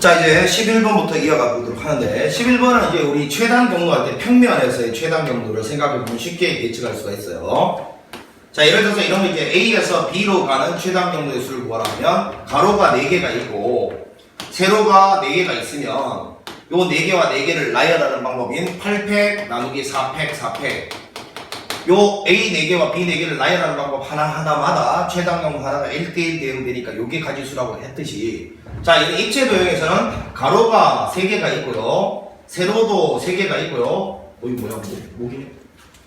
자, 이제 11번부터 이어가 보도록 하는데, 11번은 이제 우리 최단 경로할 때 평면에서의 최단 경로를 생각해보면 쉽게 예측할 수가 있어요. 자, 예를 들어서 이런 거 이제 A에서 B로 가는 최단 경로의 수를 구하라면, 가로가 4개가 있고, 세로가 4개가 있으면, 요 4개와 4개를 나열하는 방법인 8팩 나누기 4팩 4팩. 요 A 4개와 B 4개를 나열하는 방법 하나하나마다 최단 경로 하나가 1대1 대응되니까 요게 가지수라고 했듯이, 자, 이 입체 도형에서는 가로가 3개가 있고요. 세로도 3개가 있고요. 이거 뭐야? 목이네.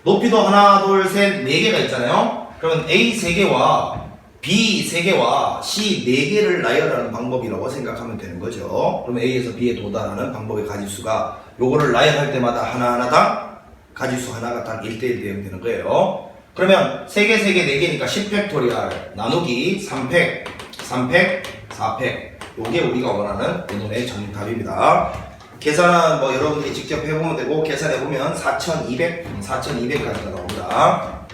높이도 하나, 둘, 셋, 4개가 있잖아요. 그러면 A 3개와 B 3개와 C 4개를 나열하는 방법이라고 생각하면 되는 거죠. 그러면 A에서 B에 도달하는 방법의 가지수가 요거를 나열할 때마다 하나하나당 가지수 하나가 딱 1대1 대응되는 거예요. 그러면 3개, 3개, 4개니까 10팩토리얼 나누기 3팩, 3팩, 4팩. 요게 우리가 원하는 오늘의 정답입니다. 계산은 뭐 여러분들이 직접 해보면 되고, 계산해보면 4200까지가 나옵니다.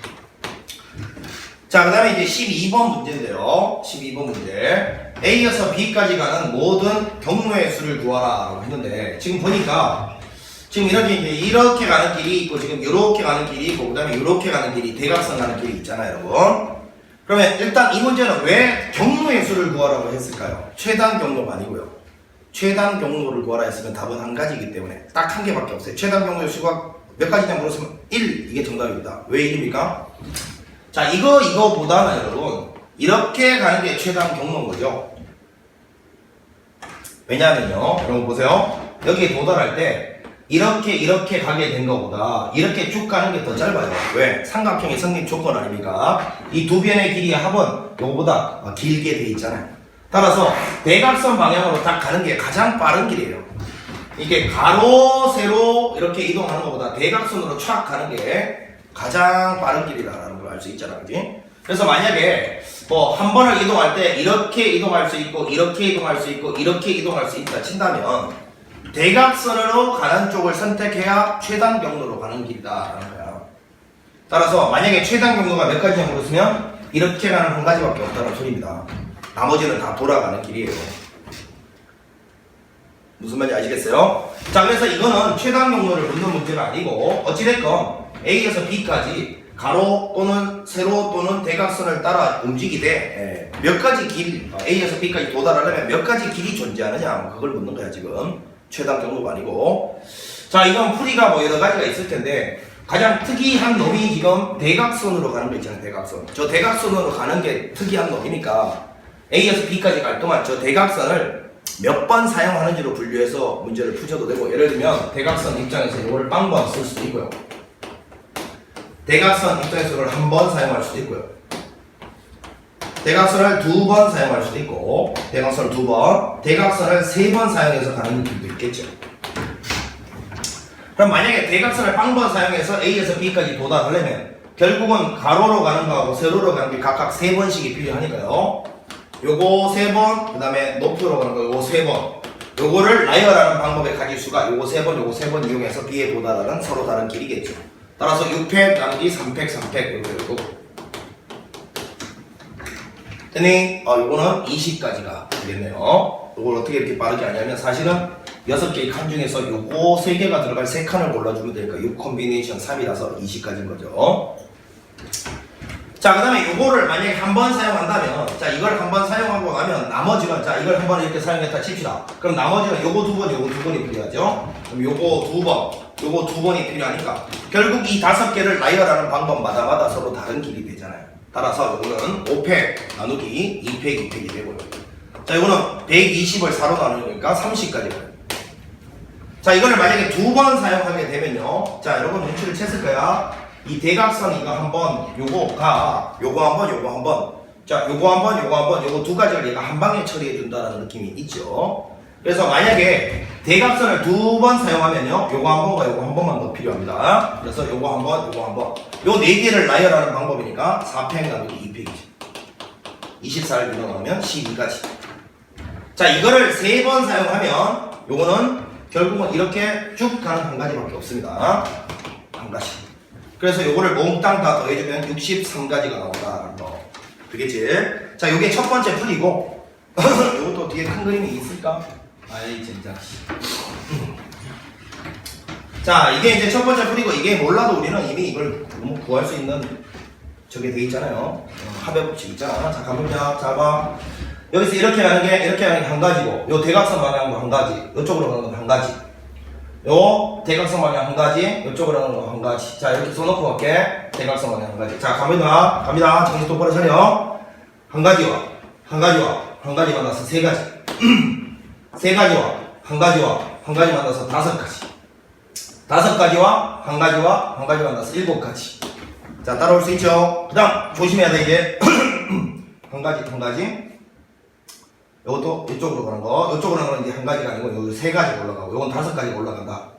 자, 그 다음에 이제 12번 문제인데요. 12번 문제. A에서 B까지 가는 모든 경로의 수를 구하라 라고 했는데, 지금 보니까 지금 이렇게 가는 길이 있고, 지금 이렇게 가는 길이 있고, 그 다음에 이렇게 가는 길이, 대각선 가는 길이 있잖아요, 여러분. 그러면 일단 이 문제는 왜 경로의 수를 구하라고 했을까요? 최단 경로가 아니고요. 최단 경로를 구하라 했으면 답은 한 가지이기 때문에 딱 한 개밖에 없어요. 최단 경로의 수가 몇 가지냐 물었으면 1, 이게 정답입니다. 왜 1입니까? 자, 이거보다는 여러분, 이렇게 가는 게 최단 경로인 거죠. 왜냐하면요, 여러분 보세요. 여기에 도달할 때 이렇게 가게 된 것보다 이렇게 쭉 가는 게 더 짧아요. 왜? 삼각형의 성립 조건 아닙니까? 이 두 변의 길이의 합은 요거보다 길게 돼 있잖아요. 따라서 대각선 방향으로 딱 가는 게 가장 빠른 길이에요. 이게 가로, 세로 이렇게 이동하는 것보다 대각선으로 촥 가는 게 가장 빠른 길이라는 걸 알 수 있잖아, 그지? 그래서 만약에 뭐 한 번을 이동할 때 이렇게 이동할 수 있고, 이렇게 이동할 수 있고, 이렇게 이동할 수 있다 친다면 대각선으로 가는 쪽을 선택해야 최단 경로로 가는 길이다라는 거야. 따라서 만약에 최단 경로가 몇 가지냐 물었으면 이렇게 가는 한 가지밖에 없다는 소리입니다. 나머지는 다 돌아가는 길이에요. 무슨 말인지 아시겠어요? 자, 그래서 이거는 최단 경로를 묻는 문제가 아니고, 어찌됐건 A에서 B까지 가로 또는 세로 또는 대각선을 따라 움직이되 몇 가지 길, A에서 B까지 도달하려면 몇 가지 길이 존재하느냐, 그걸 묻는 거야 지금. 최단 경로가 아니고. 자, 이건 풀이가 뭐 여러 가지가 있을 텐데, 가장 특이한 놈이 지금 대각선으로 가는 거 있잖아요, 대각선. 저 대각선으로 가는 게 특이한 놈이니까 A에서 B까지 갈 동안 저 대각선을 몇 번 사용하는지로 분류해서 문제를 푸셔도 되고, 예를 들면 대각선 입장에서 이거를 빵번 쓸 수도 있고요. 대각선 입장에서 이걸 한 번 사용할 수도 있고요. 대각선을 2번 사용할 수도 있고, 대각선을 2번, 대각선을 3번 사용해서 가는 길도 있겠죠. 그럼 만약에 대각선을 빵번 사용해서 A에서 B까지 도달하려면 결국은 가로로 가는 거하고 세로로 가는 게 각각 3번씩이 필요하니까요. 요거 3번, 그 다음에 높이로 가는 거 요거 3번, 요거를 나열하는 방법의 가지수가 요거 3번, 요거 3번 이용해서 B에 도달하는 서로 다른 길이겠죠. 따라서 6팩 나누기 3팩, 3팩 이렇게 되고, 요거는 20까지가 되겠네요. 요걸 어떻게 이렇게 빠르게 하냐면, 사실은 6개의 칸 중에서 요거 3개가 들어갈 3칸을 골라주면 되니까 6 콤비네이션 3이라서 20까지인 거죠. 자, 그 다음에 요거를 만약에 한 번 사용한다면, 자, 이걸 한 번 사용하고 나면 나머지는, 자, 이걸 한 번 이렇게 사용했다 칩시다. 그럼 나머지는 요거 2번, 요거 2번이 필요하죠. 그럼 요거 2번, 요거 2번이 필요하니까 결국 이 5개를 나열하는 방법마다 서로 다른 길이 되잖아요. 따라서 요거는 5팩 나누기 2팩 2팩이 되고요. 자, 요거는 120을 4로 나누니까 30까지 가요. 자, 이거를 만약에 2번 사용하게 되면요, 자, 여러분 눈치를 챘을 거야. 이 대각선 이거 한번, 요거 한번, 요거 한번, 자, 요거 한번, 요거 한번, 요거 두 가지를 얘가 한 방에 처리해 준다는 느낌이 있죠. 그래서 만약에 대각선을 2번 사용하면요, 요거 한 번과 요거 한 번만 더 필요합니다. 그래서 요거 한 번, 요거 한 번, 요 4개를 나열하는 방법이니까 4팩 나누기 2팩이죠. 24를 밀어넣으면 12까지. 자, 이거를 3번 사용하면 요거는 결국은 이렇게 쭉 가는 한 가지밖에 없습니다. 한 가지. 그래서 요거를 몽땅 다 더해주면 63가지가 나온다는 거. 그겠지? 자, 요게 첫 번째 풀이고, 요것도 뒤에 큰 그림이 있을까? 아이 진짜. 자, 이게 이제 첫 번째 풀이고, 이게 몰라도 우리는 이미 이걸 구할 수 있는 저게 돼 있잖아요. 합의 법칙 있잖아. 자, 가보자. 자, 봐. 여기서 이렇게 하는 게 한 가지고, 요 대각선 방향도 한 가지, 요쪽으로 가는 건 한 가지, 요 대각선 방향 한 가지, 요쪽으로 가는 건 한 가지. 자, 이렇게 써놓고 갈게. 대각선 방향 한 가지. 자, 갑니다. 정신 똑바로 차려. 한 가지와 한 가지 만나서 세 가지. 세 가지와 한 가지 만나서 다섯 가지. 다섯 가지와 한 가지 만나서 일곱 가지. 자, 따라올 수 있죠? 그 다음, 조심해야 돼, 이게. 한 가지. 요것도 이쪽으로 가는 거. 이쪽으로 가는 건 이제 한 가지가 아니고, 여기 세 가지 올라가고, 요건 다섯 가지 올라간다.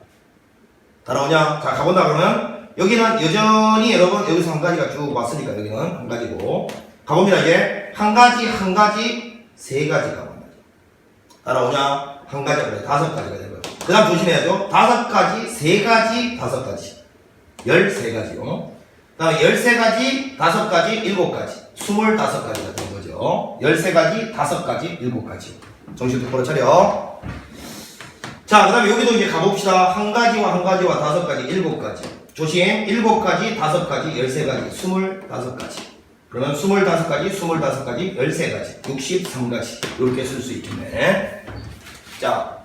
따라오냐? 자, 가본다 그러면, 여기는 여전히 여러분, 여기서 한 가지가 쭉 왔으니까, 여기는 한 가지고. 가봅니다, 이제. 한 가지, 세 가지가 만나죠. 따라오냐? 한 가지가 그래. 다섯 가지가 되는 거예요. 그 다음 조심해야죠. 다섯 가지, 세 가지, 다섯 가지. 13가지요. 그 다음에 13가지, 다섯 가지, 일곱 가지. 25가지가 된 거죠. 13가지, 다섯 가지, 일곱 가지. 정신 똑바로 차려. 자, 그 다음에 여기도 이제 가봅시다. 한 가지와 다섯 가지, 일곱 가지. 조심. 일곱 가지, 다섯 가지, 13가지, 25가지. 그러면 25가지, 13가지, 63가지. 이렇게 쓸 수 있겠네. 자,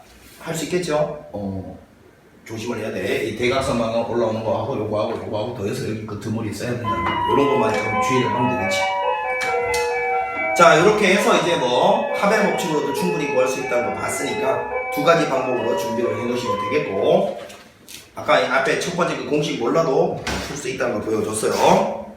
할 수 있겠죠? 조심을 해야 돼. 이 대각선 방향 올라오는 거하고 요거하고 더해서 여기 그 드물이 있어야 된다는 거. 이런 것만 좀 주의를 하면 되겠지. 자, 이렇게 해서 이제 뭐 합의 법칙으로도 충분히 구할 수 있다는 거 봤으니까 두 가지 방법으로 준비를 해 놓으시면 되겠고, 아까 이 앞에 첫 번째 그 공식 몰라도 풀 수 있다는 걸 보여줬어요.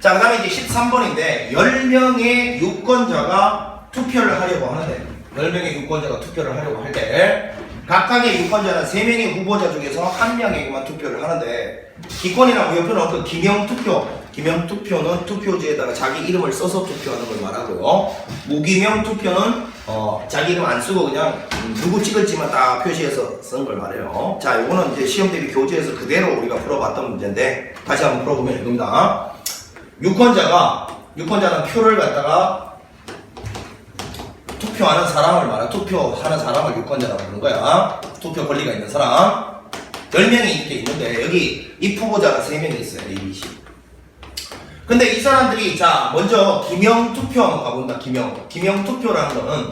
자, 그 다음에 이제 13번인데 10명의 유권자가 투표를 하려고 하는데, 10명의 유권자가 투표를 하려고 할 때 각각의 유권자는 3명의 후보자 중에서 한 명에게만 투표를 하는데, 기권이나 무효표는 어떤 기명투표는 투표지에다가 자기 이름을 써서 투표하는 걸 말하고요. 무기명 투표는 자기 이름 안 쓰고 그냥 누구 찍을지만 딱 표시해서 쓴 걸 말해요. 자, 이거는 이제 시험 대비 교재에서 그대로 우리가 풀어봤던 문제인데 다시 한번 풀어보면 이겁니다. 유권자는 표를 갖다가 투표하는 사람을 말해. 투표하는 사람을 유권자라고 부르는 거야. 투표 권리가 있는 사람. 10명이 이렇게 있는데, 여기 입후보자가 3명이 있어요. A, B, C. 근데 이 사람들이, 자, 먼저 기명투표 한번 가본다. 기명투표라는 거는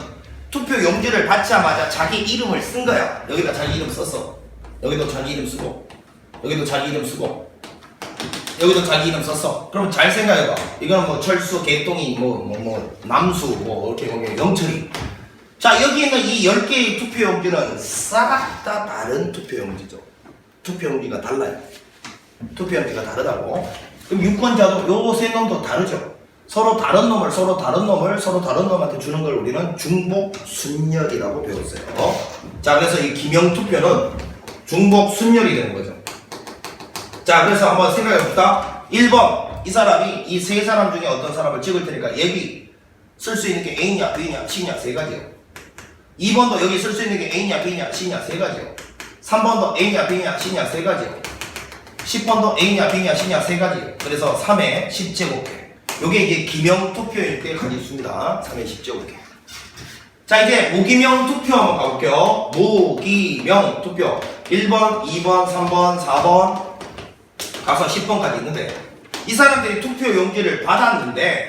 투표 용지를 받자마자 자기 이름을 쓴 거야. 여기다 자기 이름 썼어. 여기도 자기 이름 쓰고, 여기도 자기 이름 쓰고, 여기도 자기 이름 썼어. 그럼 잘 생각해봐. 이거는 뭐 철수, 개똥이, 남수, 이렇게 영철이. 자, 여기 있는 이 10개의 투표용지는 싹 다 다른 투표용지죠. 투표용지가 달라요. 투표용지가 다르다고. 그럼 유권자도 요 세 놈도 다르죠. 서로 다른 놈한테 주는 걸 우리는 중복순열이라고 배웠어요. 자, 그래서 이 기명투표는 중복순열이 되는 거죠. 자, 그래서 한번 생각해봅시다. 1번, 이 사람이 이 세 사람 중에 어떤 사람을 찍을 테니까 여기 쓸 수 있는 게 A냐, B냐, C냐 세 가지요. 2번도 여기 쓸 수 있는 게 A냐, B냐, C냐 세 가지요. 3번도 A냐, B냐, C냐 세 가지요. 10번도 A냐, B냐, C냐 세 가지요. 그래서 3의 10제곱개. 요게 이제 기명투표일 때 가지수입니다. 3의 10제곱개. 자, 이제 무기명 투표 한번 가볼게요. 무기명 투표. 1번, 2번, 3번, 4번 가서 10번까지 있는데, 이 사람들이 투표용지를 받았는데요.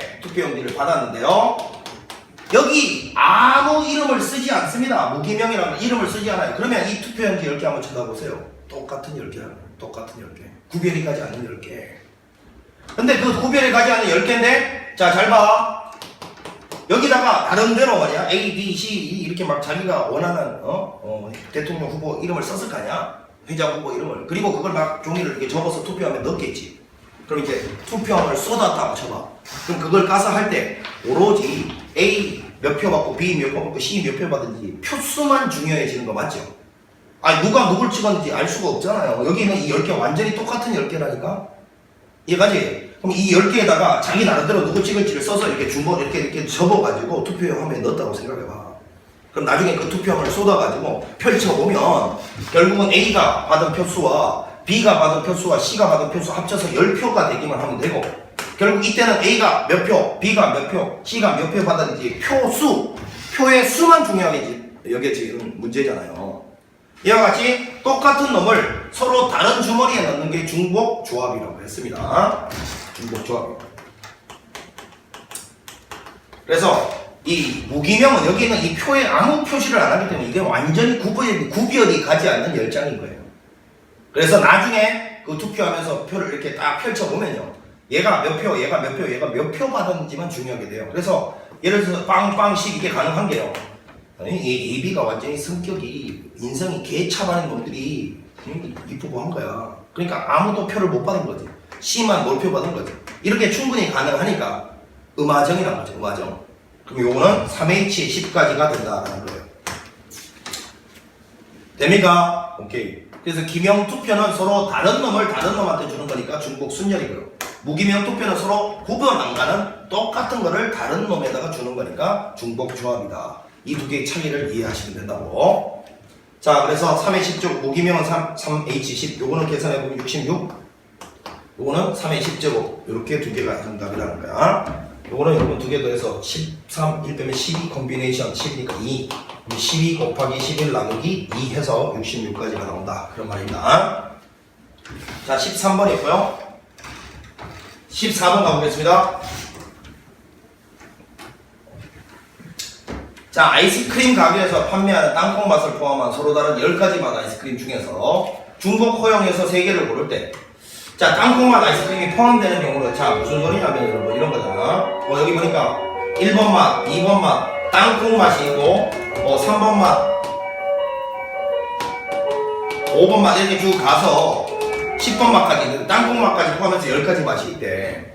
여기 아무 이름을 쓰지 않습니다. 무기명이라는 이름을 쓰지 않아요. 그러면 이 투표용지 10개 한번 쳐다보세요. 똑같은 10개라고. 똑같은 10개. 구별이 가지 않는 10개. 근데 그 구별이 가지 않는 10개인데, 자, 잘 봐. 여기다가 나름대로 말이야. A, B, C, E 이렇게 막 자기가 원하는, 대통령 후보 이름을 썼을 거 아니야? 회장 후보 이름을. 그리고 그걸 막 종이를 이렇게 접어서 투표하면 넣겠지. 그럼 이제 투표함을 쏟았다고 쳐봐. 그럼 그걸 까서 할 때 오로지 A 몇 표 받고 B 몇 표 받고 C 몇 표 받은지 표수만 중요해지는 거 맞죠? 아니, 누가 누굴 찍었는지 알 수가 없잖아요. 여기는 이 10개 완전히 똑같은 10개라니까? 이해가지? 그럼 이 10개에다가 자기 나름대로 누구 찍을지를 써서 이렇게 이렇게 접어가지고 투표함에 넣었다고 생각해봐. 그럼 나중에 그 투표함을 쏟아가지고 펼쳐보면 결국은 A가 받은 표수와 B가 받은 표수와 C가 받은 표수 합쳐서 10표가 되기만 하면 되고, 결국 이때는 A가 몇 표, B가 몇 표, C가 몇 표 받았는지 표의 수만 중요하게 여겨지는 문제잖아요. 이와 같이 똑같은 놈을 서로 다른 주머니에 넣는 게 중복 조합이라고 했습니다. 중복 조합. 그래서 이 무기명은 여기는 이 표에 아무 표시를 안 하기 때문에 이게 완전히 구별이 가지 않는 10장인 거예요. 그래서 나중에 그 투표하면서 표를 이렇게 딱 펼쳐보면요. 얘가 몇 표, 얘가 몇 표, 얘가 몇 표 받았는지만 중요하게 돼요. 그래서 예를 들어서 빵빵씩 이게 가능한 게요. 이 AB가 완전히 성격이, 인성이 개차반인 놈들이 이쁘고 한 거야. 그러니까 아무도 표를 못 받은 거지. C만 몰표 받은 거지. 이렇게 충분히 가능하니까 음화정이란 거죠. 음화정. 그럼 요거는 3H10까지가 된다라는 거예요. 됩니까? 오케이. 그래서 기명 투표는 서로 다른 놈을 다른 놈한테 주는 거니까 중복 순열이고요. 무기명 투표는 서로 구분 안 가는 똑같은 거를 다른 놈에다가 주는 거니까 중복 조합이다. 이 두 개의 차이를 이해하시면 된다고. 자, 그래서 3의 10제곱, 무기명은 3H10, 요거는 계산해보면 66, 요거는 3의 10제곱, 요렇게 두 개가 정답이라는 거야. 요거는 여러분 두 개 더해서 13, 1 빼면 12 콤비네이션 10이니까 2, 12 곱하기 11 나누기 2 해서 66까지가 나온다. 그런 말입니다. 자, 13번 있고요. 14번 가보겠습니다. 자, 아이스크림 가게에서 판매하는 땅콩 맛을 포함한 서로 다른 10가지 맛 아이스크림 중에서 중복 허용해서 3개를 고를 때, 자, 땅콩 맛 아이스크림이 포함되는 경우는, 자, 무슨 소리냐면 여러분 이런 거잖아. 여기 보니까 1번 맛, 2번 맛, 땅콩 맛이 있고, 3번 맛, 5번 맛 이렇게 쭉 가서 10번 맛까지 있는데 땅콩 맛까지 포함해서 10가지 맛이 있대.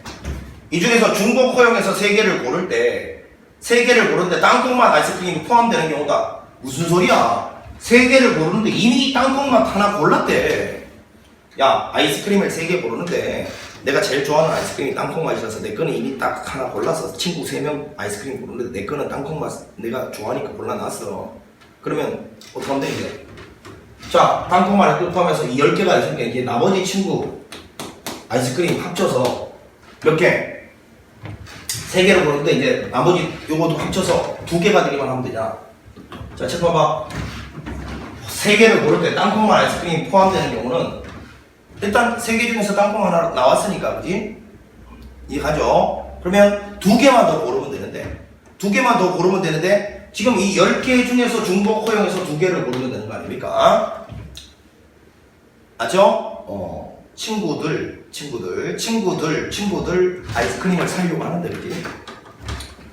이 중에서 중복 허용해서 3개를 고를 때, 3개를 고르는데 땅콩 맛 아이스크림이 포함되는 경우다. 무슨 소리야? 3개를 고르는데 이미 땅콩 맛 하나 골랐대. 야, 아이스크림을 3개 고르는데 내가 제일 좋아하는 아이스크림이 땅콩 맛이라서 내 거는 이미 딱 하나 골라서 친구 3명 아이스크림 고르는데 내 거는 땅콩 맛 내가 좋아하니까 골라놨어. 그러면 어떻게 하면 돼 이제? 자, 땅콩 맛을 포함해서 이 10개가 있으니까 이제 나머지 친구 아이스크림 합쳐서 몇 개? 3개를 고르는데 이제 나머지 요것도 합쳐서 2개가 되기만 하면 되냐. 자, 책 봐봐. 3개를 고를 때 땅콩 맛 아이스크림이 포함되는 경우는 일단 3개 중에서 땅콩 하나 나왔으니까, 그지? 이해가죠? 그러면 2개만 더 고르면 되는데, 2개만 더 고르면 되는데, 지금 이 10개 중에서 중복 허용해서 2개를 고르면 되는 거 아닙니까? 맞죠? 친구들 아이스크림을 사려고 하는데, 그지?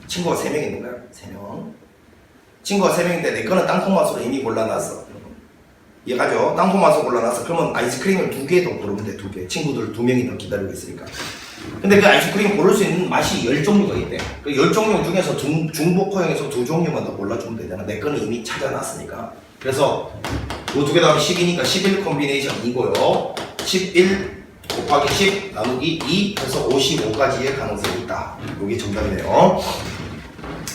친구가 3명 있는 거야, 3명. 친구가 3명인데 내 거는 땅콩 맛으로 이미 골라놨어. 이해가죠? 땅콩 맛으로 골라놨어. 그러면 아이스크림을 2개 더 고르면 돼, 2개. 친구들 2명이 더 기다리고 있으니까. 근데 그 아이스크림 고를 수 있는 맛이 10종류가 있대. 그 10종류 중에서 중복 허용해서 2종류만 더 골라주면 되잖아. 내 거는 이미 찾아놨으니까. 그래서 요 2개 더하면 10이니까 11 콤비네이션 이고요. 11 곱하기 10 나누기 2 해서 55까지의 가능성이 있다. 이게 정답이네요.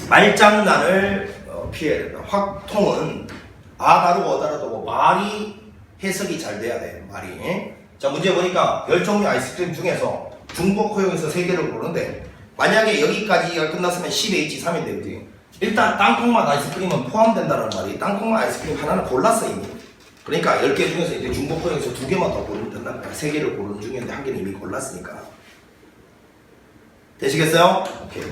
말장난을 피해야 된다. 확통은 다르고 다르고 말이 해석이 잘 돼야 돼. 말이. 자, 문제 보니까 10종류 아이스크림 중에서 중복 허용해서 3개를 고르는데 만약에 여기까지가 끝났으면 10H3인데 그지? 일단 땅콩맛 아이스크림은 포함된다는 말이 땅콩맛 아이스크림 하나는 골랐어 이미. 그러니까 10개 중에서 이제 중복 허용해서 2개만 더 고르면 된다는 거야. 3개를 고르는 중인데 1개는 이미 골랐으니까. 되시겠어요? 오케이.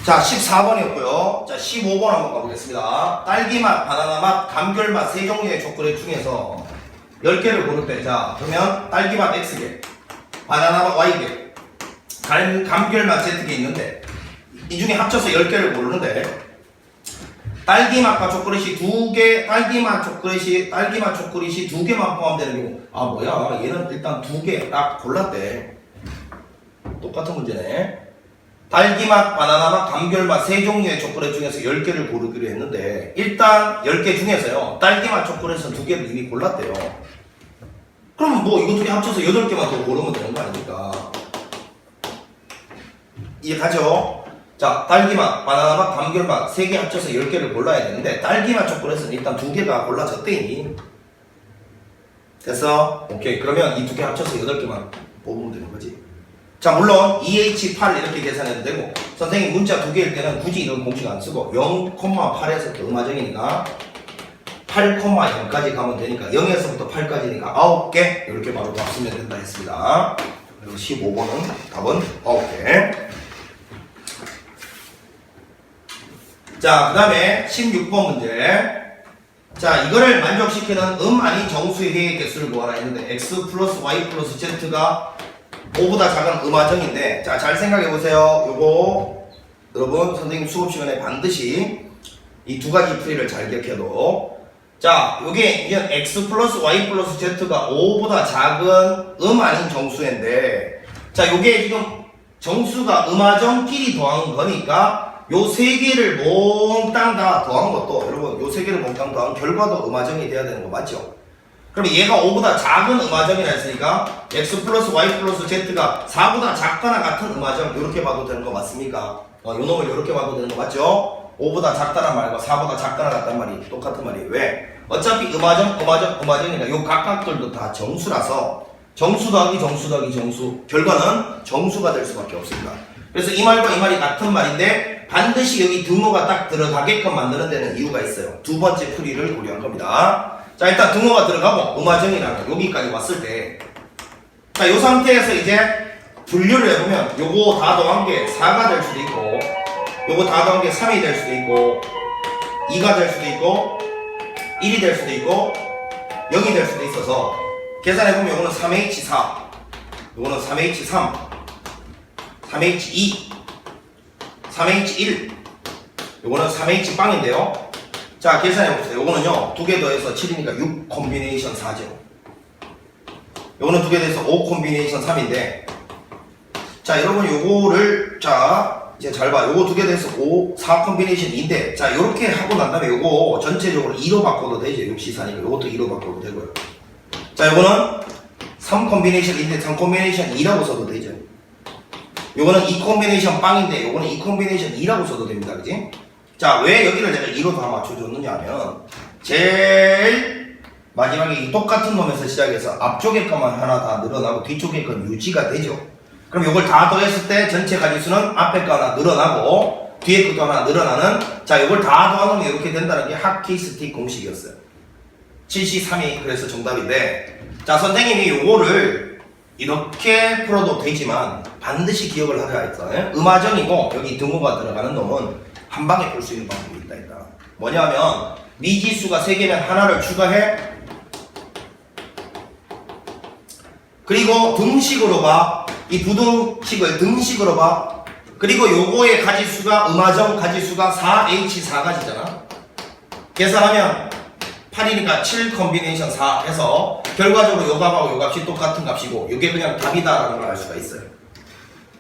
자, 14번이었고요. 자, 15번 한번 가보겠습니다. 딸기맛, 바나나맛, 감귤맛 3종류의 초콜릿 중에서 10개를 고를 때, 자, 그러면 딸기맛 X개, 바나나맛 Y개, 감귤맛 Z개 있는데 이 중에 합쳐서 10개를 고르는데 딸기맛과 초콜릿이 2개, 딸기맛 초콜릿이 2개만 포함되는 경우, 뭐야, 얘는 일단 2개 딱 골랐대. 똑같은 문제네. 딸기맛, 바나나맛, 감귤맛 3종류의 초콜릿 중에서 10개를 고르기로 했는데 일단 10개 중에서요 딸기맛 초콜릿은 2개를 이미 골랐대요. 그럼 뭐 이거 2개 합쳐서 8개만 더 고르면 되는 거 아닙니까? 이해가죠? 자, 딸기맛, 바나나맛, 감귤맛 3개 합쳐서 10개를 골라야 되는데 딸기맛 초콜릿은 일단 2개가 골라졌대 이미. 됐어? 오케이. 그러면 이 2개 합쳐서 8개만 뽑으면 되는 거지. 자, 물론 EH8 이렇게 계산해도 되고 선생님 문자 2개일 때는 굳이 이런 공식 안 쓰고 0,8에서 음화정이니까 8,0까지 가면 되니까 0에서부터 8까지니까 9개 이렇게 바로 답 쓰면 된다 했습니다. 그리고 15번은 답은 9개. 자, 그 다음에 16번 문제. 자, 이거를 만족시키는 아닌 정수의 해의 개수를 구하라 했는데 x 플러스 y 플러스 z가 5보다 작은 음화정인데, 자, 잘 생각해보세요. 요거 여러분 선생님 수업 시간에 반드시 이 2가지 풀이를 잘 기억해도, 자, 요게 이제 x 플러스 y 플러스 z가 5보다 작은 아닌 정수인데, 자, 요게 지금 정수가 음화정끼리 더한 거니까 요 3개를 몽땅 다 더한 것도, 여러분 요 3개를 몽땅 더한 결과도 음화정이 돼야 되는 거 맞죠? 그럼 얘가 5보다 작은 음화정이라 했으니까 x 플러스 y 플러스 z가 4보다 작거나 같은 음화정 이렇게 봐도 되는 거 맞습니까? 요 놈을 이렇게 봐도 되는 거 맞죠? 5보다 작다는 말과 4보다 작거나 같단 말이 똑같은 말이에요. 왜? 어차피 음화정이니까 요 각각들도 다 정수라서 정수 더하기 정수 더하기 정수, 결과는 정수가 될 수밖에 없습니다. 그래서 이 말과 이 말이 같은 말인데 반드시 여기 등호가 딱 들어가게끔 만드는 데는 이유가 있어요. 2번째 풀이를 고려한 겁니다. 자, 일단 등호가 들어가고 음화정이라는 여기까지 왔을 때, 자, 요 상태에서 이제 분류를 해보면 요거 다 더한 게 4가 될 수도 있고, 요거 다 더한 게 3이 될 수도 있고, 2가 될 수도 있고, 1이 될 수도 있고, 0이 될 수도 있어서 계산해보면 요거는 3H4, 요거는 3H3, 3H2, 3H1, 요거는 3H빵인데요. 자, 계산해보세요. 요거는요, 2개 더해서 7이니까 6 콤비네이션 4죠. 요거는 2개 더해서 5 콤비네이션 3인데, 자, 여러분 요거를, 자, 이제 잘 봐. 요거 2개 더해서 5, 4 콤비네이션 2인데, 자, 요렇게 하고 난 다음에 요거 전체적으로 2로 바꿔도 되죠. 6C4니까. 요것도 2로 바꿔도 되고요. 자, 요거는 3 콤비네이션 2인데, 3 콤비네이션 2라고 써도 되죠. 요거는 2 콤비네이션 빵인데, 요거는 2 콤비네이션 2라고 써도 됩니다. 그지? 자, 왜 여기를 내가 2로 다 맞춰줬느냐 하면, 제일 마지막에 이 똑같은 놈에서 시작해서 앞쪽에 것만 하나 다 늘어나고 뒤쪽에 건 유지가 되죠. 그럼 이걸 다 더했을 때 전체 가지수는 앞에 거 하나 늘어나고 뒤에 것도 하나 늘어나는, 자, 이걸 다 더하면 이렇게 된다는 게 하키스틱 공식이었어요. 7C3이 그래서 정답인데, 자, 선생님이 요거를 이렇게 풀어도 되지만 반드시 기억을 하셔야 했어요. 음화정이고 여기 등호가 들어가는 놈은 한 방에 풀 수 있는 방법이 있다. 뭐냐면 미지수가 3개면 하나를 추가해, 그리고 등식으로 봐. 이 부등식을 등식으로 봐. 그리고 요거의 가지수가 음화정 가지수가 4H4가지잖아. 계산하면 8이니까 7 콤비네이션 4 해서 결과적으로 요 값하고 요 값이 똑같은 값이고 요게 그냥 답이다라는 걸 알 수가 있어요.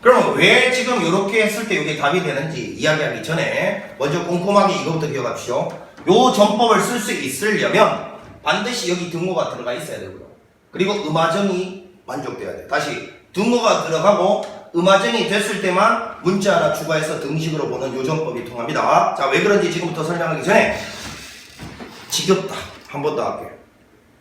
그러면 왜 지금 이렇게 했을 때 이게 답이 되는지 이야기하기 전에 먼저 꼼꼼하게 이거부터 기억합시오. 요 전법을 쓸 수 있으려면 반드시 여기 등호가 들어가 있어야 되고요. 그리고 음화정이 만족돼야 돼. 다시 등호가 들어가고 음화정이 됐을 때만 문자 하나 추가해서 등식으로 보는 요 전법이 통합니다. 자, 왜 그런지 지금부터 설명하기 전에 지겹다. 한 번 더 할게요.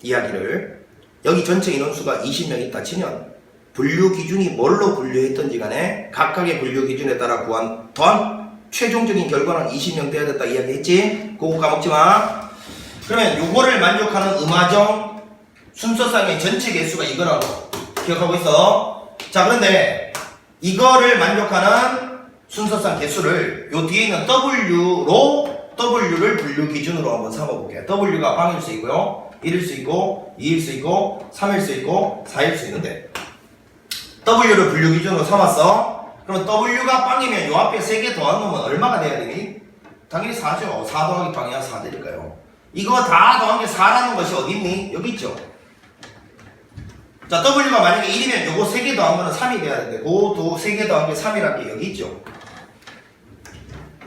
이야기를. 여기 전체 인원수가 20명 있다 치면 분류 기준이 뭘로 분류했던지 간에 각각의 분류 기준에 따라 더한 최종적인 결과는 20명 돼야 됐다 이야기했지? 그거 까먹지 마. 그러면 요거를 만족하는 음화정 순서상의 전체 개수가 이거라고 기억하고 있어. 자, 그런데 이거를 만족하는 순서상 개수를 요 뒤에 있는 W를 분류 기준으로 한번 삼아볼게요. W가 빵일 수 있고요, 1일 수 있고, 2일 수 있고, 3일 수 있고, 4일 수 있는데 W를 분류 기준으로 삼았어. 그러면 W가 빵이면 요 앞에 3개 더한 놈은 얼마가 돼야 되니? 당연히 4죠. 4 더하기 빵이야 4 되니까요. 이거 다 더한 게 4라는 것이 어디 있니? 여기 있죠. 자, W가 만약에 1이면 요거 3개 더한 거는 3이 돼야 되는데 그것도 3개 더한 게 3이라는 게 여기 있죠.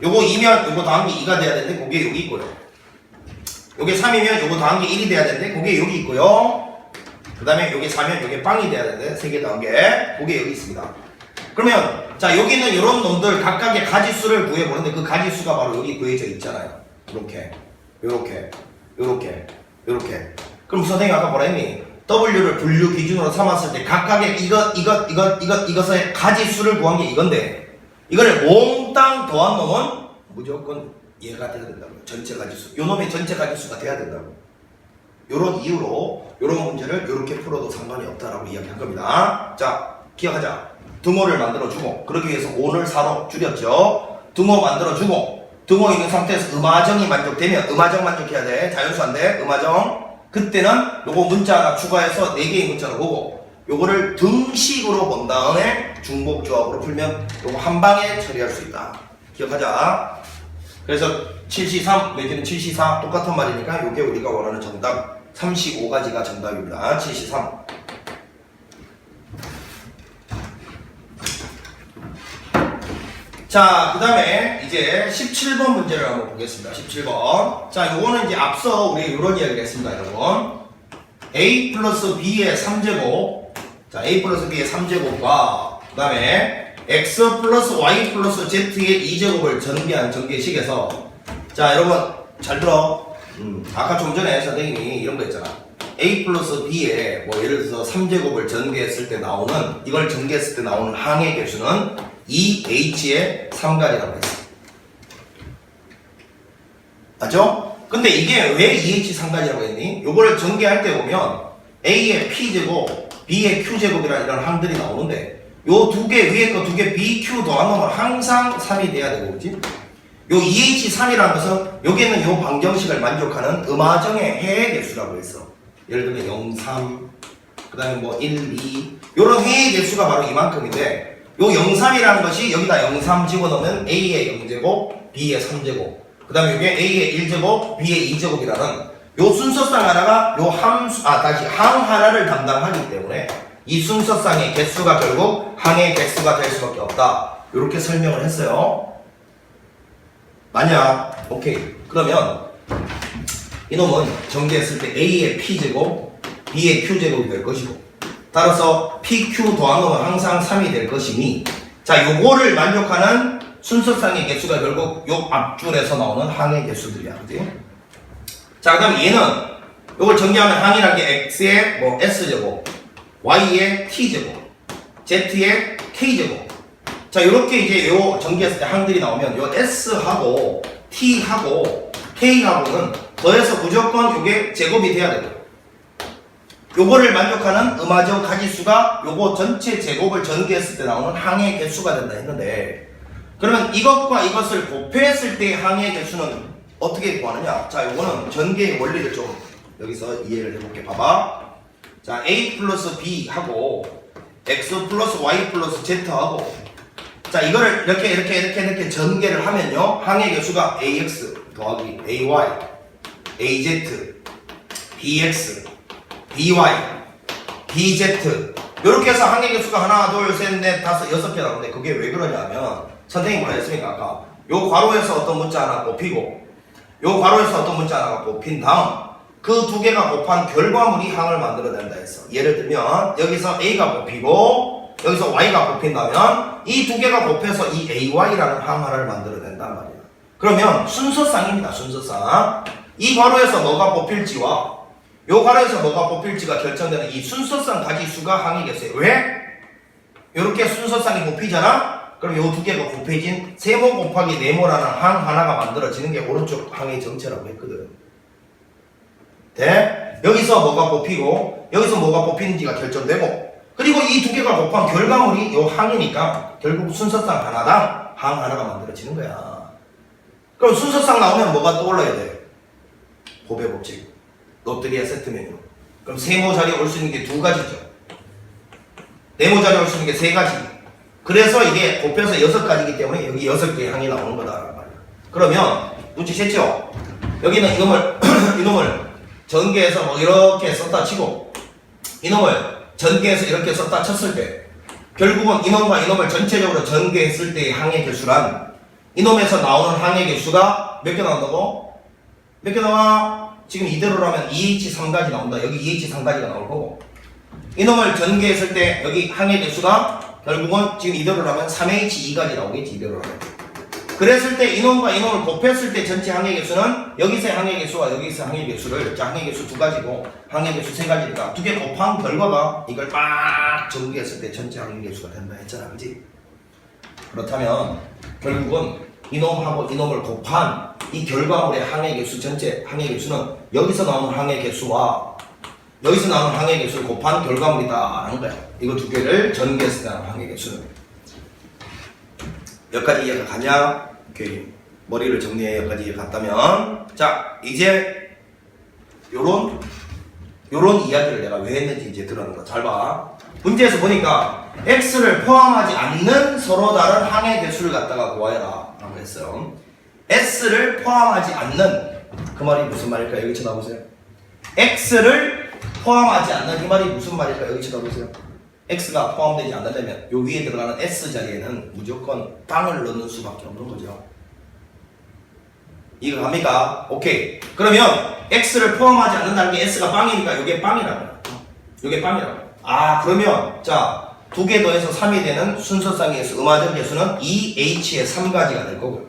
요거 2면 요거 더한 게 2가 돼야 되는데 그게 여기 있고요. 요게 3이면 요거 더한 게 1이 돼야 되는데 그게 여기 있고요. 그 다음에 요게 4면 요게 빵이 돼야 되는데 3개 더한 게 그게 여기 있습니다. 그러면 자 여기 있는 이런 놈들 각각의 가지수를 구해보는데 그 가지수가 바로 여기 구해져 있잖아요. 이렇게 요렇게 요렇게 요렇게. 그럼 선생님이 아까 뭐라 했니? W를 분류 기준으로 삼았을 때 각각의 이것의 가지수를 구한 게 이건데 이거를 몽땅 더한 놈은 무조건 얘가 돼야 된다고. 전체 가지수. 요 놈의 전체 가지수가 돼야 된다고. 요런 이유로 요런 문제를 요렇게 풀어도 상관이 없다라고 이야기한 겁니다. 자, 기억하자. 등호를 만들어주고 그러기 위해서 5를 4로 줄였죠. 등호 만들어주고 등호 있는 상태에서 음화정이 만족되면 음화정 만족해야 돼. 자연수 안 돼. 음화정. 그때는 요거 문자 하나 추가해서 4개의 문자로 보고 요거를 등식으로 본 다음에 중복조합으로 풀면 요거 한 방에 처리할 수 있다. 기억하자. 그래서 7C3 내지는 7C4 똑같은 말이니까 요게 우리가 원하는 정답 35가지가 정답입니다. 7C3. 자, 그 다음에 이제 17번 문제를 한번 보겠습니다. 17번. 자, 요거는 이제 앞서 우리 요런 이야기를 했습니다, 여러분. A 플러스 B의 3제곱. 자, A 플러스 B의 3제곱과 그 다음에 X 플러스 Y 플러스 Z의 2제곱을 전개한 전개식에서 자, 여러분 잘 들어. 아까 좀 전에 선생님이 이런 거 했잖아. A 플러스 B에 뭐 예를 들어서 3제곱을 전개했을 때 나오는 이걸 전개했을 때 나오는 항의 개수는 2H의 3가지라고 했어. 맞죠? 근데 이게 왜 2H 3가지라고 했니? 요거를 전개할 때 보면 A의 P제곱, B의 Q제곱이라는 이런 항들이 나오는데 요 두 개 위에 거 두 개 BQ 더한 놈은 항상 3이 돼야 되고 그렇지? 요 2H3이라는 것은 여기는 요 방정식을 만족하는 음화정의 해의 개수라고 했어. 예를 들면 0, 3, 그 다음에 뭐 1, 2 요런 해의 개수가 바로 이만큼인데 요 0, 3이라는 것이 여기다 0, 3 집어넣으면 A의 0제곱, B의 3제곱 그 다음에 이게 A의 1제곱, B의 2제곱이라는 요 순서상 하나가 요 함수, 다시 항 하나를 담당하기 때문에 이 순서상의 개수가 결국 항의 개수가 될 수밖에 없다. 요렇게 설명을 했어요. 만약 오케이 그러면 이놈은 전개했을 때 A의 P제곱, B의 Q제곱이 될 것이고 따라서 PQ 더한 놈은 항상 3이 될 것이니 자 요거를 만족하는 순서상의 개수가 결국 요 앞줄에서 나오는 항의 개수들이야. 그지? 자 그 다음에 얘는 요걸 전개하면 항이라는 게 X의 뭐 S제곱, Y의 T제곱, Z의 K제곱 자 요렇게 이제 요 전개했을 때 항들이 나오면 요 S하고 T하고 K하고는 더해서 무조건 요게 제곱이 돼야 되고 요거를 만족하는 음화적 가지수가 요거 전체 제곱을 전개했을 때 나오는 항의 개수가 된다 했는데 그러면 이것과 이것을 곱했을 때 항의 개수는 어떻게 구하느냐? 자 요거는 전개의 원리를 좀 여기서 이해를 해볼게. 봐봐. 자 A 플러스 B 하고 X 플러스 Y 플러스 Z 하고 자 이거를 이렇게 전개를 하면요 항의 개수가 AX 더하기 AY AZ BX BY BZ 이렇게 해서 항의 개수가 하나 둘 셋 넷 다섯 6개 나오는데 그게 왜 그러냐면 선생님이 뭐라 했습니까? 아까 요 괄호에서 어떤 문자 하나 곱히고 요 괄호에서 어떤 문자 하나가 곱힌 다음 그 두 개가 곱한 결과물이 항을 만들어낸다 했어. 예를 들면 여기서 A가 곱히고 여기서 Y가 곱힌다면 이 두 개가 곱해서 이 AY라는 항 하나를 만들어낸단 말이야. 그러면 순서상입니다. 순서상 이 괄호에서 뭐가 곱힐지와 요 괄호에서 뭐가 뽑힐지가 결정되는 이 순서상 가지수가 항의 개수예요. 왜? 이렇게 순서상이 곱히잖아? 그럼 요 두 개가 곱해진 세모 곱하기 네모라는 항 하나가 만들어지는 게 오른쪽 항의 정체라고 했거든. 돼? 여기서 뭐가 뽑히고 여기서 뭐가 뽑히는지가 결정되고 그리고 이 두 개가 곱한 결과물이 요 항이니까 결국 순서상 하나당 항 하나가 만들어지는 거야. 그럼 순서상 나오면 뭐가 떠올라야 돼? 곱의 법칙. 롯데리아 세트 메뉴. 그럼 세모 자리에 올 수 있는 게 두 가지죠. 네모 자리에 올 수 있는 게 세 가지. 그래서 이게 곱해서 6가지이기 때문에 여기 6개의 항이 나오는 거다라는 말이야. 그러면 눈치챘죠? 여기는 이놈을 전개해서 뭐 이렇게 썼다 치고 이놈을 전개해서 이렇게 썼다 쳤을 때 결국은 이놈과 이놈을 전체적으로 전개했을 때의 항의 개수란 이놈에서 나오는 항의 개수가 몇 개 나온다고? 몇 개 나와? 지금 이대로라면 2H 3가지 나온다. 여기 2H 3가지가 나올 거고 이놈을 전개했을 때 여기 항의 개수가 결국은 지금 이대로 하면 3H2까지 나오겠지, 이대로 하면. 그랬을 때 이놈과 이놈을 곱했을 때 전체 항해 개수는 여기서의 항해 개수와 여기서의 항해 개수를, 자, 항해 개수 두 가지고 항해 개수 세 가지니까 두 개 곱한 결과가 이걸 빡 정리했을 때 전체 항해 개수가 된다 했잖아, 그지? 그렇다면 결국은 이놈하고 이놈을 곱한 이 결과물의 항해 개수, 전체 항해 개수는 여기서 나오는 항해 개수와 여기서 나오는 항해 개수를 곱한 결과물이다 하는 거야. 이거 두 개를 전개해서 나오는 항해 개수는. 여기까지 이해가 가냐? 오케이. 머리를 정리해. 여기까지 이해 갔다면, 자, 이제 요런 이야기를 내가 왜 했는지 이제 들어는 거 잘 봐. 문제에서 보니까 x를 포함하지 않는 서로 다른 항해 개수를 갖다가 구하여라 라고 했어요. s를 포함하지 않는, 그 말이 무슨 말일까? 여기 쳐다보세요. x를 포함하지 않는, 이 말이 무슨 말일까? 여기 쳐다보세요. x가 포함되지 않는다면 요 위에 들어가는 s 자리에는 무조건 빵을 넣는 수밖에 없는 거죠. 이거 갑니까? 오케이. 그러면 x를 포함하지 않는다는 게 s가 빵이니까 요게 빵이라고. 요게 빵이라고. 아, 그러면 자, 두 개 더해서 3이 되는 순서상의 개수, 음화적 개수는 2h의 3가지가 될 거고요.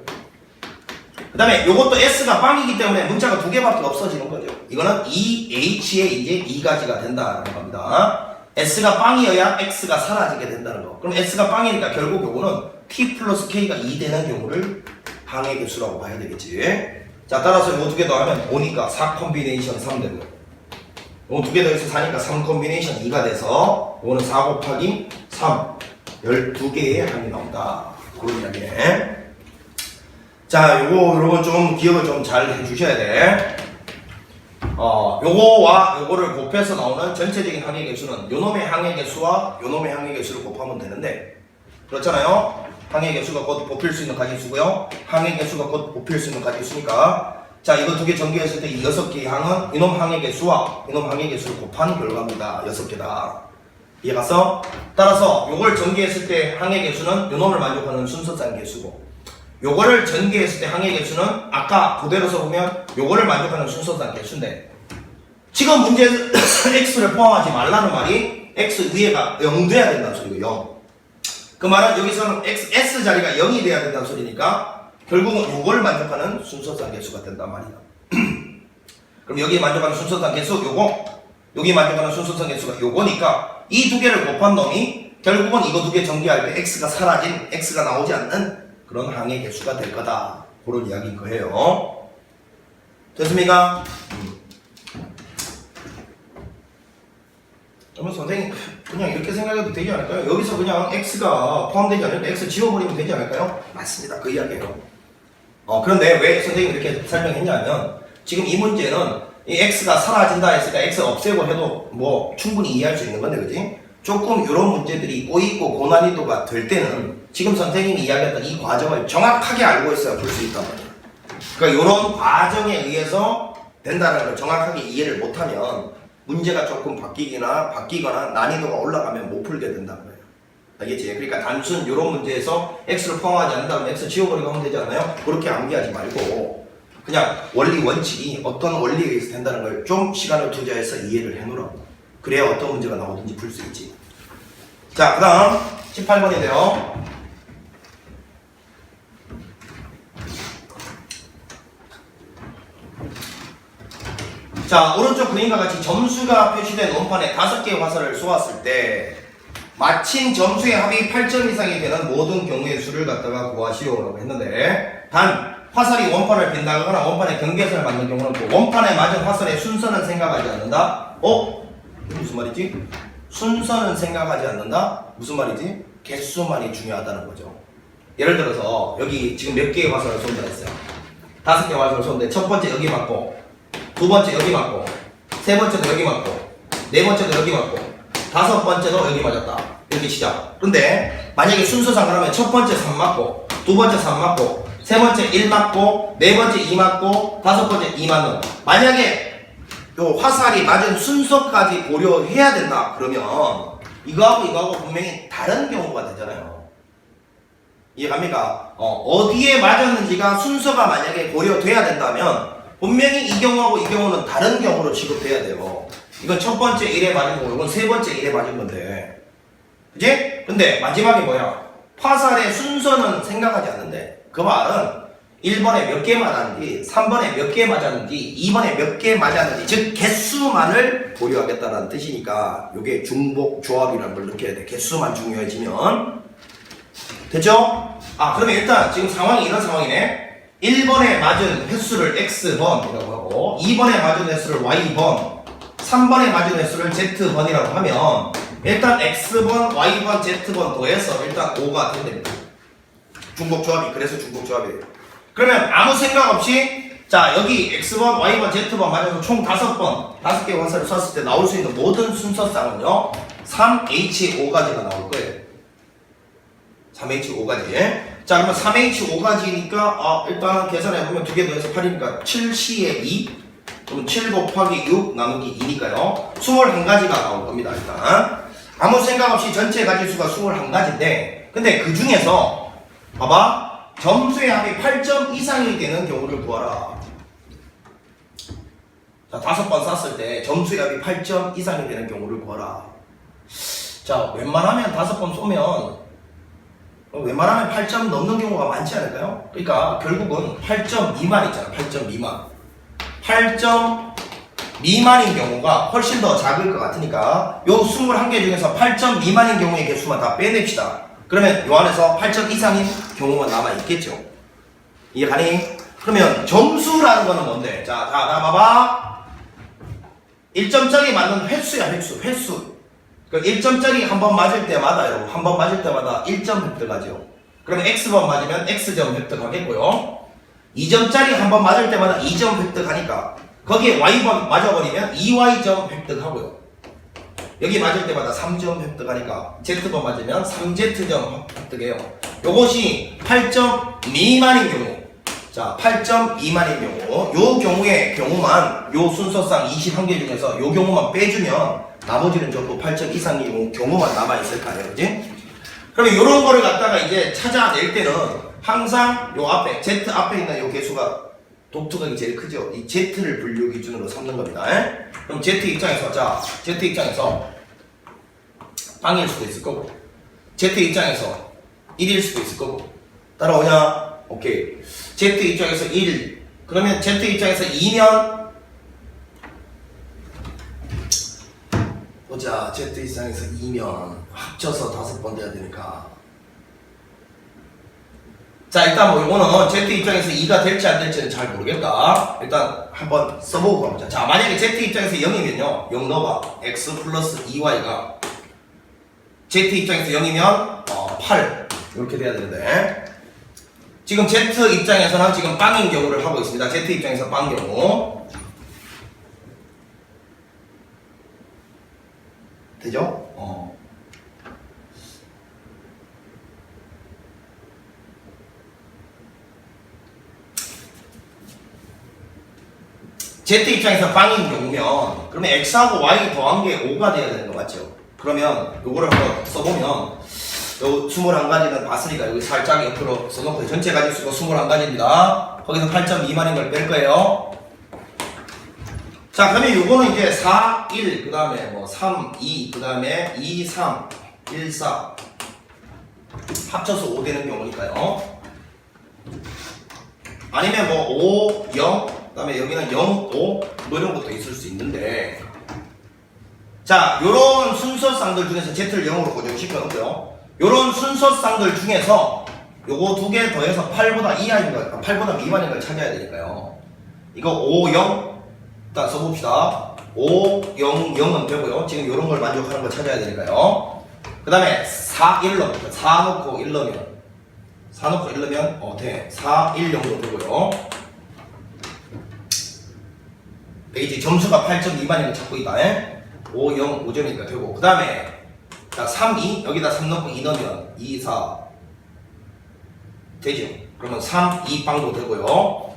그 다음에 요것도 s가 빵이기 때문에 문자가 두 개밖에 없어지는 거죠. 이거는 2h의 이제 2가지가 된다는 겁니다. s가 빵이어야 x가 사라지게 된다는 거. 그럼 s가 빵이니까 결국 요거는 t 플러스 k가 2 되는 경우를 항해 개수라고 봐야 되겠지. 자, 따라서 요 두 개 더하면 5니까 4 콤비네이션 3 되고요. 요 두 개 더해서 4니까 3 콤비네이션 2가 돼서 요거는 4 곱하기 3 12개의 항이 나온다. 그런 이야기네. 자, 요거 좀 기억을 좀 잘 해주셔야 돼. 요거와 요거를 곱해서 나오는 전체적인 항해 개수는 요놈의 항해 개수와 요놈의 항해 개수를 곱하면 되는데, 그렇잖아요. 항해 개수가 곧 곱힐 수 있는 가지수고요. 항해 개수가 곧 곱힐 수 있는 가지수니까, 자, 이거 두 개 전개했을 때 이 6개의 항은 이놈 항해 개수와 이놈 항해 개수를 곱한 결과입니다. 6개다. 이해갔어? 따라서 요걸 전개했을 때 항해 개수는 요놈을 만족하는 순서상 개수고, 요거를 전개했을 때 항해 개수는 아까 그대로서 보면 요거를 만족하는 순서상 개수인데, 지금 문제에서 x를 포함하지 말라는 말이 x 위에가 0 돼야 된다는 소리고, 0. 그 말은 여기서는 s 자리가 0이 돼야 된다는 소리니까 결국은 요걸 만족하는 순서상 개수가 된단 말이야. 그럼 여기 만족하는 순서상 개수 요거, 여기 만족하는 순서상 개수가 요거니까 이 두 개를 곱한 놈이 결국은 이거 두 개 전개할 때 x가 사라진, x가 나오지 않는 그런 항해 개수가 될 거다. 그런 이야기인 거예요. 됐습니까? 그러면 선생님 그냥 이렇게 생각해도 되지 않을까요? 여기서 그냥 x가 포함되지 않을까? x 지워버리면 되지 않을까요? 맞습니다. 그 이야기예요. 그런데 왜 선생님이 이렇게 설명했냐면, 지금 이 문제는 이 x가 사라진다 했으니까 x 없애고 해도 뭐 충분히 이해할 수 있는 건데, 그지? 조금 이런 문제들이 꼬이고 고난이도가 될 때는 지금 선생님이 이야기했던 이 과정을 정확하게 알고 있어야 풀 수 있단 말이에요. 그러니까 이런 과정에 의해서 된다는 걸 정확하게 이해를 못하면 문제가 조금 바뀌거나 난이도가 올라가면 못 풀게 된다는 거예요. 알겠지? 그러니까 단순 이런 문제에서 x를 포함하지 않는다면 x 지워버리고 하면 되지 않아요? 그렇게 암기하지 말고 그냥 원리 원칙이 어떤 원리에 의해서 된다는 걸 좀 시간을 투자해서 이해를 해놓으라고. 그래야 어떤 문제가 나오든지 풀 수 있지. 자, 그 다음 18번인데요. 자, 오른쪽 그림과 같이 점수가 표시된 원판에 5개의 화살을 쏘았을 때 마친 점수의 합이 8점 이상이 되는 모든 경우의 수를 갖다가 구하시오라고 했는데, 단 화살이 원판을 빗나가거나 원판에 경계선을 맞는 경우는 그 원판에 맞은 화살의 순서는 생각하지 않는다. 이게 무슨 말이지? 순서는 생각하지 않는다? 무슨 말이지? 개수만이 중요하다는 거죠. 예를 들어서 여기 지금 몇 개의 화살을 쏜다 했어요. 5개의 화살을 쏘는데 첫 번째 여기 맞고, 두 번째 여기 맞고, 세 번째도 여기 맞고, 네 번째도 여기 맞고, 다섯 번째도 여기 맞았다. 이렇게 시작. 그런데 만약에 순서상 그러면 첫 번째 3 맞고, 두 번째 3 맞고, 세 번째 1 맞고, 네 번째 2 맞고, 다섯 번째 2 맞는. 만약에 요 화살이 맞은 순서까지 고려해야 된다 그러면 이거하고 분명히 다른 경우가 되잖아요. 이해갑니까? 어디에 맞았는지가 순서가 만약에 고려돼야 된다면 분명히 이 경우하고 이 경우는 다른 경우로 취급돼야 돼요. 이건 첫 번째 1에 맞은 거고 이건 세 번째 1에 맞은 건데, 그지? 근데 마지막에 뭐야? 화살의 순서는 생각하지 않는데 그 말은 1번에 몇 개 맞았는지 3번에 몇 개 맞았는지 2번에 몇 개 맞았는지 즉 개수만을 고려하겠다는 뜻이니까 이게 중복 조합이라는 걸 느껴야 돼. 개수만 중요해지면 됐죠? 그러면 일단 지금 상황이 이런 상황이네. 1번에 맞은 횟수를 X번이라고 하고 2번에 맞은 횟수를 Y번 3번에 맞은 횟수를 Z번이라고 하면 일단 X번, Y번, Z번 더해서 일단 5가 된답니다. 중복조합이 그래서 중복조합이에요. 그러면 아무 생각 없이 자 여기 X번, Y번, Z번 맞아서 총 5번 5개의 화살을 쐈을 때 나올 수 있는 모든 순서쌍은요 3H5가지가 나올 거예요. 3H5가지. 자 그러면 3H5가지니까 일단 계산해보면 2개 더해서 8이니까 7C에 2 그럼 7 곱하기 6 나누기 2니까요 21가지가 나올 겁니다. 일단 아무 생각 없이 전체 가지수가 21가지인데 근데 그 중에서 봐봐 점수의 합이 8점 이상이 되는 경우를 구하라. 자 5번 쐈을 때 점수의 합이 8점 이상이 되는 경우를 구하라. 자 웬만하면 5번 쏘면 8점 넘는 경우가 많지 않을까요? 그러니까 결국은 8점 미만 있잖아. 8점 미만 8점 미만인 경우가 훨씬 더 작을 것 같으니까 요 21개 중에서 8점 미만인 경우의 개수만 다 빼냅시다. 그러면 요 안에서 8점 이상인 경우만 남아있겠죠. 이해가니? 그러면 점수라는 거는 뭔데? 자, 다 봐봐. 1점짜리 맞는 횟수야, 횟수. 그 1점짜리 한 번 맞을 때마다 여러분, 한 번 맞을 때마다 1점 획득하죠. 그러면 X번 맞으면 X점 획득하겠고요. 2점짜리 한 번 맞을 때마다 2점 획득하니까 거기에 Y번 맞아버리면 2Y점 획득하고요. 여기 맞을 때마다 3점 획득하니까 Z번 맞으면 3Z점 획득해요. 요것이 8점 미만인 경우. 자, 8점 미만인 경우. 요 경우의 경우만 요 순서상 21개 중에서 요 경우만 빼주면 나머지는 전부 8점 이상인 경우만 남아있을 거 아니에요. 그지? 그러면 요런 거를 갖다가 이제 찾아낼 때는 항상 요 앞에 Z 앞에 있는 요 개수가 독특하게 제일 크죠. 이 Z를 분류 기준으로 삼는 겁니다. 그럼 Z 입장에서 자 Z 입장에서 빵일 수도 있을 거고 Z 입장에서 1일 수도 있을 거고 따라오냐? 오케이. Z 입장에서 1 그러면 Z 입장에서 2면 보자. Z 입장에서 2면 합쳐서 5번 돼야 되니까 자 일단 뭐 이거는 Z 입장에서 2가 될지 안 될지는 잘 모르겠다. 일단 한번 써보고 가보자. 자 만약에 Z 입장에서 0이면요 0 넣어봐. X 플러스 2Y가 Z 입장에서 0이면 8 이렇게 돼야 되는데 지금 Z 입장에서는 지금 빵인 경우를 하고 있습니다. Z 입장에서 빵 경우 되죠? Z 입장에서 빵인 경우면 그러면 X하고 Y 더한 게 5가 돼야 되는 거 맞죠? 그러면 요거를 한번 써보면 요 21가지는 봤으니까 여기 살짝 옆으로 써놓고 전체 가지수가 21가지입니다. 거기서 8점 미만인 걸 뺄 거예요. 자 그러면 요거는 이제 4, 1, 그 다음에 뭐 3, 2, 그 다음에 2, 3, 1, 4 합쳐서 5 되는 경우니까요. 아니면 뭐 5, 0, 그 다음에 여기는 0, 5 뭐 이런 것도 있을 수 있는데 자 요런 순서쌍들 중에서 Z를 0으로 고정시켜 놓고요. 요런 순서쌍들 중에서 요거 2개 더해서 8보다 이하인 걸 8보다 미만인 걸 찾아야 되니까요. 이거 5, 0 일단 써봅시다. 5, 0, 0은 되고요. 지금 요런 걸 만족하는 걸 찾아야 되니까요. 그 다음에 4, 1 넣습니다. 4 넣고 1 넣으면 4 넣고 1 넣으면 돼. 4, 1, 0도 되고요. 이제 점수가 8점 미만인 걸 찾고 있다. 5, 0, 5점이니까 되고 그 다음에 자 3, 2 여기다 3 넣고 2 넣으면 2, 4 되죠. 그러면 3, 2 빵도 되고요.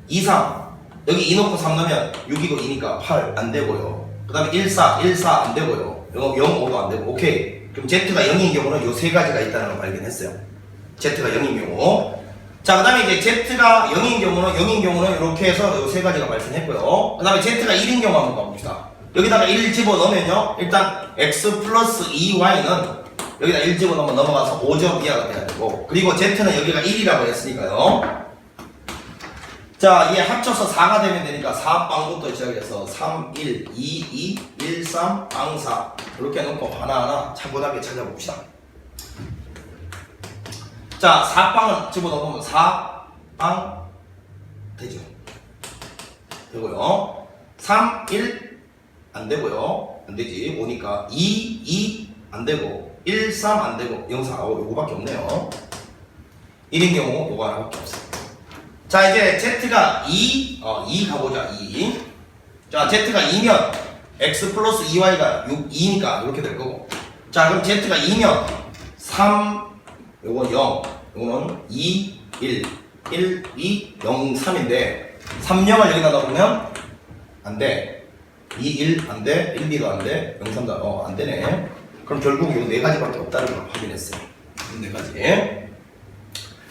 2, 3 여기 2 넣고 3 넣으면 6이고 2니까 8 안 되고요. 그 다음에 1, 4, 1, 4 안 되고요. 0, 5도 안 되고 오케이. 그럼 Z가 0인 경우는 요 세 가지가 있다는 걸 발견했어요. Z가 0인 경우. 자, 그 다음에 이제 Z가 0인 경우는 이렇게 해서 요 세 가지가 발생했고요. 그 다음에 Z가 1인 경우 한번 가봅시다. 여기다가 1 집어 넣으면요. 일단 X 플러스 2Y는 여기다 1 집어넣으면 넘어가서 5점 이하가 돼야 되고, 그리고 Z는 여기가 1이라고 했으니까요. 자, 이게 합쳐서 4가 되면 되니까 4빵부터 시작해서 3, 1, 2, 2, 1, 3, 빵 4 이렇게 놓고 하나하나 차분하게 찾아봅시다. 자, 4빵을 집어넣으면 4빵 되죠. 되고요. 3, 1 안 되고요. 안 되지. 5니까 2, 2 안 되고 1, 3 안 되고 0, 4, 5 요거밖에 없네요. 1인 경우 요거 하나밖에 없어요. 자, 이제 Z가 2 가보자. 2. 자, Z가 2면 X 플러스 2Y가 6, 2니까 이렇게 될 거고. 자, 그럼 Z가 2면 3 요건 0 요거는 2, 1 1, 2, 0, 3인데 3, 0을 여기다 넣으면 안 돼. 2, 1 안 돼. 1, 2도 안 돼. 0, 3도 안 되네. 그럼 결국 이 4가지밖에 없다는 걸 확인했어요. 이 4가지.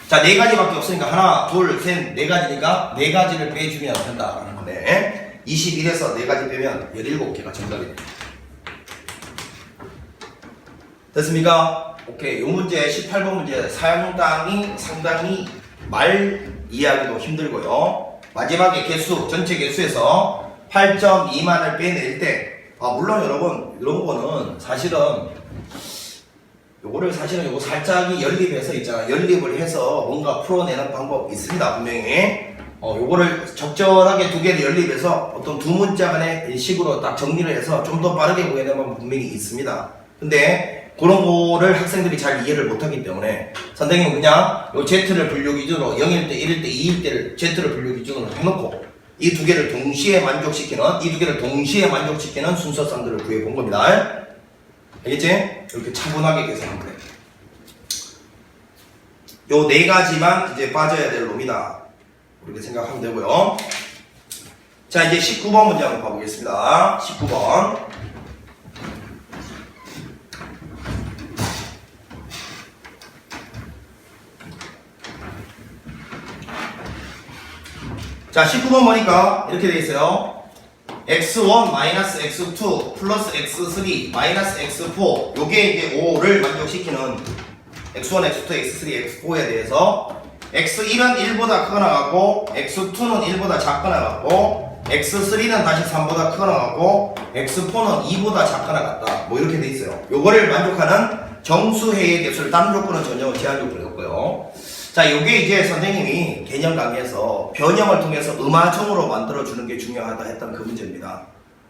자, 4가지밖에 없으니까 하나, 둘, 셋, 4가지니까 4가지를 빼주면 된다라는 거네. 21에서 4가지 빼면 17개가 정답이 됩니다. 됐습니까? 오케이. 요 문제 18번 문제 상당히 말 이해하기도 힘들고요. 마지막에 개수, 전체 개수에서 8점 미만을 빼낼 때, 물론 여러분, 이런 거는 사실은, 요거 살짝이 연립해서 있잖아. 연립을 해서 뭔가 풀어내는 방법이 있습니다. 분명히. 요거를 적절하게 두 개를 연립해서 어떤 두 문자 간의 식으로 딱 정리를 해서 좀 더 빠르게 보내는 방법이 분명히 있습니다. 근데, 그런 거를 학생들이 잘 이해를 못하기 때문에 선생님은 그냥 요 Z를 분류 기준으로 0일 때, 1일 때, 2일 때를 Z를 분류 기준으로 해놓고 이 두 개를 동시에 만족시키는 순서쌍들을 구해본 겁니다. 알겠지? 이렇게 차분하게 계산하면 그래. 요 4가지만 이제 빠져야 될 놈이다. 그렇게 생각하면 되고요. 자, 이제 19번 문제 한번 봐보겠습니다. 19번. 자, 19번 보니까 이렇게 돼 있어요. x1 마이너스 x2 플러스 x3 마이너스 x4 요게 이제 5를 만족시키는 x1, x2, x3, x4에 대해서 x1은 1보다 크거나 같고 x2는 1보다 작거나 같고 x3는 다시 3보다 크거나 같고 x4는 2보다 작거나 같다. 뭐 이렇게 돼 있어요. 요거를 만족하는 정수해의 개수를 다른 조건은 전혀 제한 조건이 없고요. 자, 요게 이제 선생님이 개념 강의에서 변형을 통해서 음아정으로 만들어주는 게 중요하다 했던 그 문제입니다.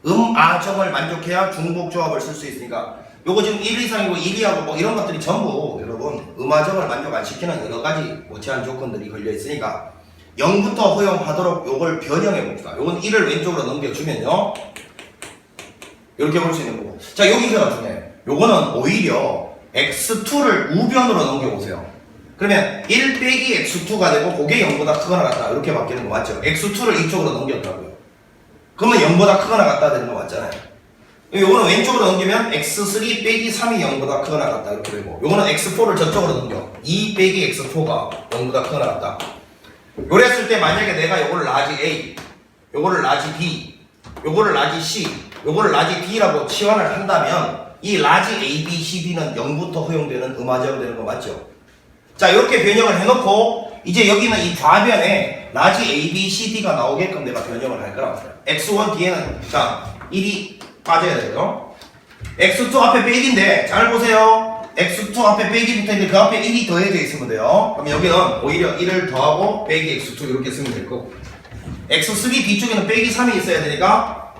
음아정을 만족해야 중복조합을 쓸 수 있으니까 요거 지금 1 이상이고 1 이하고 뭐 이런 것들이 전부 여러분 음아정을 만족 안 시키는 여러 가지 뭐 제한 조건들이 걸려 있으니까 0부터 허용하도록 요걸 변형해 봅시다. 요건 1을 왼쪽으로 넘겨주면요. 이렇게 볼 수 있는 거고. 자, 여기가 중요해요. 요거는 오히려 x2를 우변으로 넘겨보세요. 그러면 1 빼기 x2가 되고 그게 0보다 크거나 같다 이렇게 바뀌는 거 맞죠? x2를 이쪽으로 넘겼다고요. 그러면 0보다 크거나 같다 되는 거 맞잖아요. 요거는 왼쪽으로 넘기면 x3 빼기 3이 0보다 크거나 같다 이렇게 되고, 요거는 x4를 저쪽으로 넘겨 2 빼기 x4가 0보다 크거나 같다. 요랬을 때 만약에 내가 요거를 라지 A, 요거를 라지 B, 요거를 라지 C, 요거를 라지 D라고 치환을 한다면 이 라지 A, B, C, D는 0부터 허용되는 음아정 되는 거 맞죠? 자, 이렇게 변형을 해놓고 이제 여기는 이 좌변에 라지 A, B, C, D가 나오게끔 내가 변형을 할 거라고 써요. x1 뒤에는 자 1이 빠져야 되고요. x2 앞에 빼기인데 잘 보세요. x2 앞에 빼기 붙어있는데 그 앞에 1이 더해져 있으면 돼요. 그럼 여기는 오히려 1을 더하고 빼기 x2 이렇게 쓰면 될 거고, x3 뒤쪽에는 빼기 3이 있어야 되니까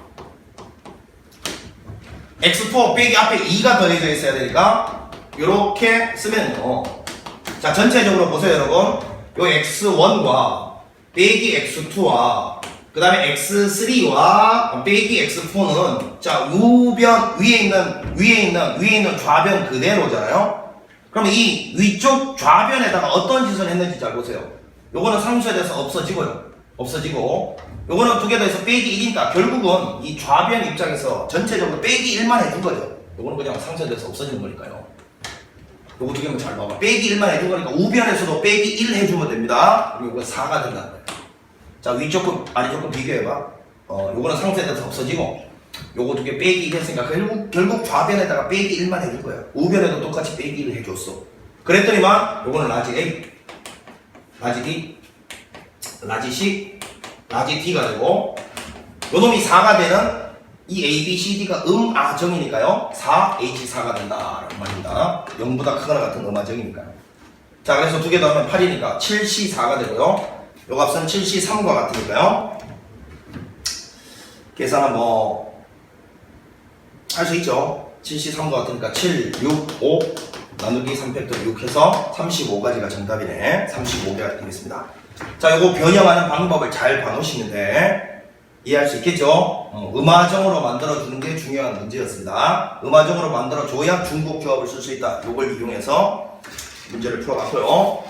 x4 빼기 앞에 2가 더해져 있어야 되니까 이렇게 쓰면요. 자, 전체적으로 보세요, 여러분. 요 x1과 빼기 x2와 그 다음에 x3와 빼기 x4는 자, 우변 위에 있는 좌변 그대로잖아요. 그러면 이 위쪽 좌변에다가 어떤 짓을 했는지 잘 보세요. 요거는 상수에 대해서 없어지고 요거는 두 개 더해서 빼기 1이니까 결국은 이 좌변 입장에서 전체적으로 빼기 1만 해준 거죠. 요거는 그냥 상수에 대해서 없어지는 거니까요. 요거 두 개만 잘 봐봐. 빼기 1만 해준 거니까 우변에서도 빼기 1 해주면 됩니다. 그리고 이거 4가 된다는 거예요. 자, 위조금, 아래조금 비교해봐. 요거는 상수에 대해서 없어지고, 요거 두 개 빼기 1 했으니까 결국 좌변에다가 빼기 1만 해줄 거야. 우변에도 똑같이 빼기 1을 해줬어. 그랬더니만 요거는 라지 A, 라지 D, 라지 C, 라지 D가 되고 요놈이 4가 되는 이 A, B, C, D가 음아정이니까요 4H4가 된다라는 말입니다. 0보다 크거나 같은 음아정이니까요. 자, 그래서 두 개 더하면 8이니까 7C4가 되고요 요 값은 7C3과 같으니까요 계산은 뭐 할 수 있죠. 7C3과 같으니까 7, 6, 5 나누기 3팩tor 6 해서 35가지가 정답이네. 35개가 되겠습니다. 자, 요거 변형하는 방법을 잘 봐놓으시면 돼. 이해할 수 있겠죠? 음화정으로 만들어주는 게 중요한 문제였습니다. 음화정으로 만들어줘야 중복 조합을 쓸 수 있다. 요걸 이용해서 문제를 풀어봤고요.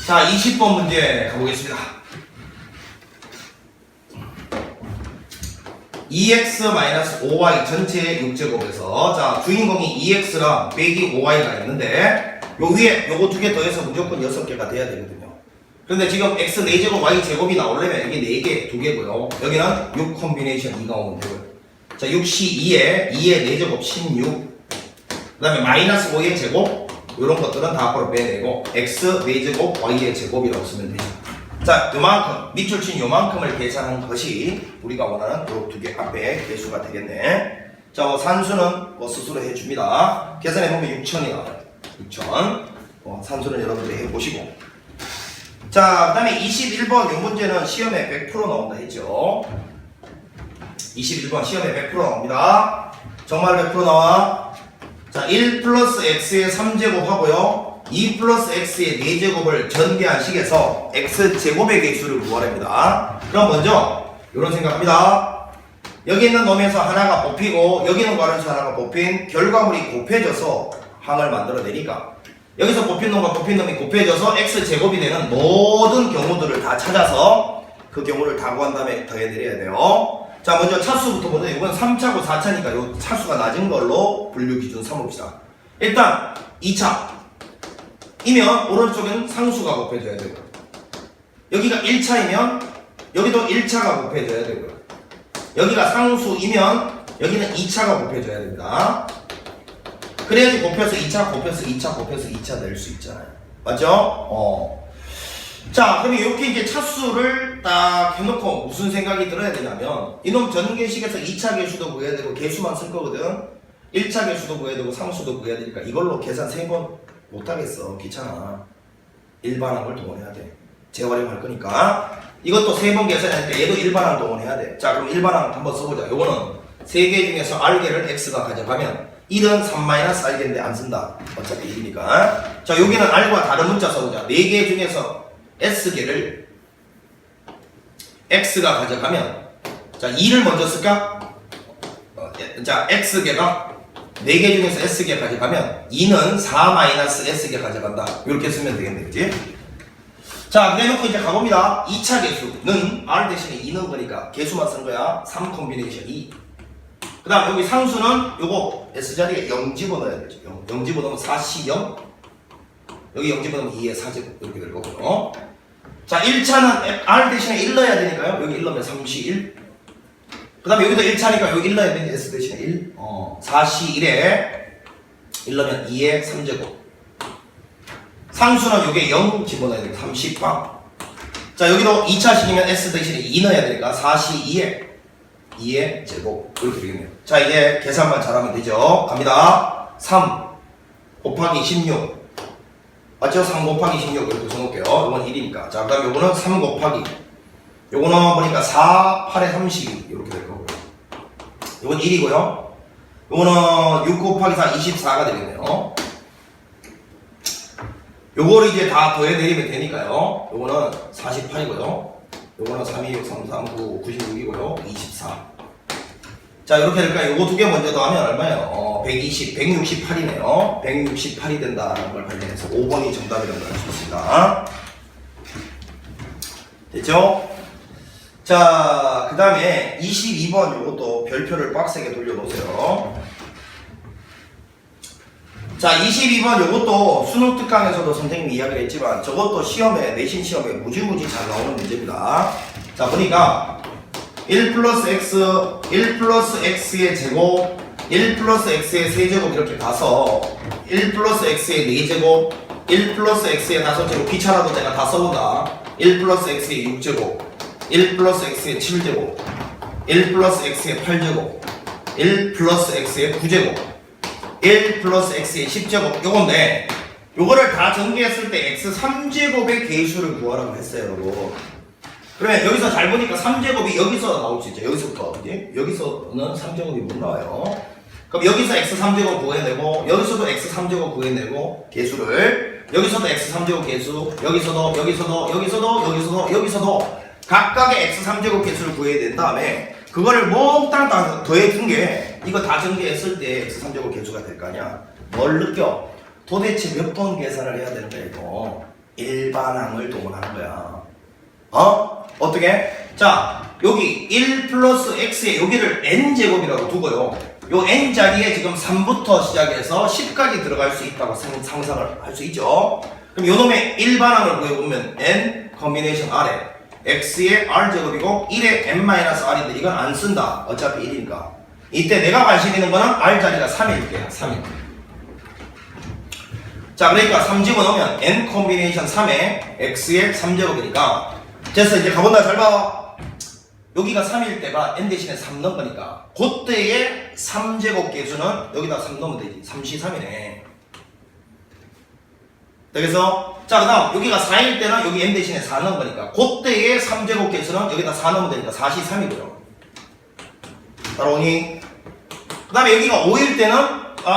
자, 20번 문제 가보겠습니다. 2x-5y 전체의 6제곱에서 자 주인공이 2x랑 빼기 5y가 있는데 요 위에 요거 두 개 더해서 무조건 6개가 돼야 되거든요. 그런데 지금 x 4제곱 y 제곱이 나오려면 여기 4개 2개고요 여기는 6 콤비네이션 2가 오면 되고요. 자 6C2에 2의 4제곱 16 그 다음에 마이너스 5의 제곱 요런 것들은 다 앞으로 빼내고 x 4제곱 y의 제곱이라고 쓰면 되죠. 자, 요만큼, 밑줄 친 요만큼을 계산한 것이 우리가 원하는 요 두 개 앞에 개수가 되겠네. 자, 산수는 스스로 해줍니다. 계산해보면 6천이 나와요. 6천. 산수는 여러분들이 해보시고. 자, 그 다음에 21번 요 문제는 시험에 100% 나온다 했죠. 21번 시험에 100% 나옵니다. 정말 100% 나와. 자, 1 플러스 x의 3제곱 하고요. 2 플러스 x의 4제곱을 전개한 식에서 x제곱의 개수를 구하랍니다. 그럼 먼저 이런 생각합니다. 여기 있는 놈에서 하나가 뽑히고 여기 있는 괄호에서 하나가 뽑힌 결과물이 곱해져서 항을 만들어내니까 여기서 뽑힌 놈과 뽑힌 놈이 곱해져서 x제곱이 되는 모든 경우들을 다 찾아서 그 경우를 다 구한 다음에 더해내려야 돼요. 자, 먼저 차수부터 보자. 이건 3차고 4차니까 요 차수가 낮은 걸로 분류 기준 삼읍시다. 일단 2차 이면 오른쪽에는 상수가 곱해져야 되고 여기가 1차이면 여기도 1차가 곱해져야 되고요. 여기가 상수이면 여기는 2차가 곱해져야 됩니다. 그래야지 곱해서 2차 곱해서 2차 곱해서 2차 낼 수 있잖아요. 맞죠? 자, 그럼 이렇게 이제 차수를 딱 해놓고 무슨 생각이 들어야 되냐면 이놈 전개식에서 2차 개수도 구해야 되고 개수만 쓸 거거든. 1차 개수도 구해야 되고 상수도 구해야 되니까 이걸로 계산 3번 못하겠어. 귀찮아. 일반항을 동원해야 돼. 재활용할 거니까. 이것도 3번 계산하니까 얘도 일반항 동원해야 돼. 자, 그럼 일반항 한번 써보자. 요거는 3개 중에서 R개를 X가 가져가면 1은 3-R개인데 안 쓴다. 어차피 1이니까. 자, 여기는 R과 다른 문자 써보자. 4개 중에서 S개를 X가 가져가면 자, 2를 먼저 쓸까? 자, X개가 4개 중에서 S개 가져가면 2는 4-S개 가져간다. 이렇게 쓰면 되겠네, 그치? 자, 그래놓고 이제 가봅니다. 2차 개수는 R 대신에 2 넣은 거니까 개수만 쓴 거야. 3 콤비네이션 2. 그 다음 여기 상수는 요거 S자리에 0 집어넣어야 되죠. 0 집어넣으면 4C0. 여기 0 집어넣으면 2의 4제곱. 이렇게 될 거고요. 자, 1차는 R 대신에 1 넣어야 되니까요. 여기 1 넣으면 3C1. 그 다음에 여기도 1차니까 여기 1 넣어야 되니 S 대신에 1. 4C1에 1 넣으면 2의 3제곱. 상수는 여기에 0 집어넣어야 되니까 30방. 자, 여기도 2차식이면 S 대신에 2 넣어야 되니까 4C2에 2의 제곱. 이렇게 되겠네요. 자, 이제 계산만 잘하면 되죠. 갑니다. 3 곱하기 16. 맞죠? 3 곱하기 16 이렇게 써놓을게요. 이건 1이니까. 자, 그 다음 요거는 3 곱하기. 요거는 보니까 4, 8에 32 이렇게 될 거고요. 요건 1이고요. 요거는 6 곱하기 4, 24가 되겠네요. 요거를 이제 다 더해내리면 되니까요. 요거는 48이고요. 요거는 3, 2, 6, 3, 3, 9, 96이고요. 24. 자, 이렇게 될까요? 요거 두 개 먼저 더하면 얼마예요? 120, 168이네요. 168이 된다는 걸 발견해서 5번이 정답이라는 걸 알 수 있습니다. 됐죠? 자, 그 다음에 22번 요것도 별표를 빡세게 돌려놓으세요. 자, 22번 요것도 수능 특강에서도 선생님이 이야기를 했지만 저것도 시험에, 내신 시험에 무지무지 잘 나오는 문제입니다. 자, 보니까 1 플러스 x 1 플러스 x의 제곱 1 플러스 x의 세제곱 이렇게 가서 1 플러스 x의 4제곱 1 플러스 x의 5제곱 귀찮아도 내가 다 써본다. 1 플러스 x의 6제곱 1 플러스 x의 7제곱 1 플러스 x의 8제곱 1 플러스 x의 9제곱 1 플러스 x의 10제곱 요건데 요거를 다 전개했을 때 x 3제곱의 개수를 구하라고 했어요 여러분. 그러면 여기서 잘 보니까 3제곱이 여기서 나올 수 있죠. 여기서부터 그지? 여기서는 3제곱이 못 나와요. 그럼 여기서 x 3제곱 구해내고 여기서도 x 3제곱 구해내고 개수를 여기서도 x 3제곱 개수 여기서도 각각의 x 3제곱 개수를 구해야 된 다음에 그거를 몽땅 다 더해준 게 이거 다 전개했을 때 x 3제곱 개수가 될 거 아니야. 뭘 느껴? 도대체 몇 번 계산을 해야 되는 거야 이거. 일반항을 동원하는 거야. 어떻게? 자 여기 1 플러스 x에 여기를 n제곱이라고 두고요. 요 n 자리에 지금 3부터 시작해서 10까지 들어갈 수 있다고 상상을 할 수 있죠. 그럼 요 놈의 일반항을 구해보면 n 커비네이션 r에 x의 r제곱이고 1의 n-r인데 이건 안 쓴다. 어차피 1이니까. 이때 내가 관심 있는 거는 r 자리가 3일 때야. 3일. 자 그러니까 3 집어넣으면 n 커비네이션 3에 x의 3제곱이니까 됐어. 이제 가본다. 잘 봐. 여기가 3일 때가 n 대신에 3 넣은 거니까 그때의 3제곱 개수는 여기다 3 넣으면 되지. 3시 3이네. 그래서 자 그다음 여기가 4일 때는 여기 n 대신에 4 넣은 거니까 그때의 3제곱 개수는 여기다 4 넣으면 되니까 4시 3이고요. 따라오니? 그 다음에 여기가 5일 때는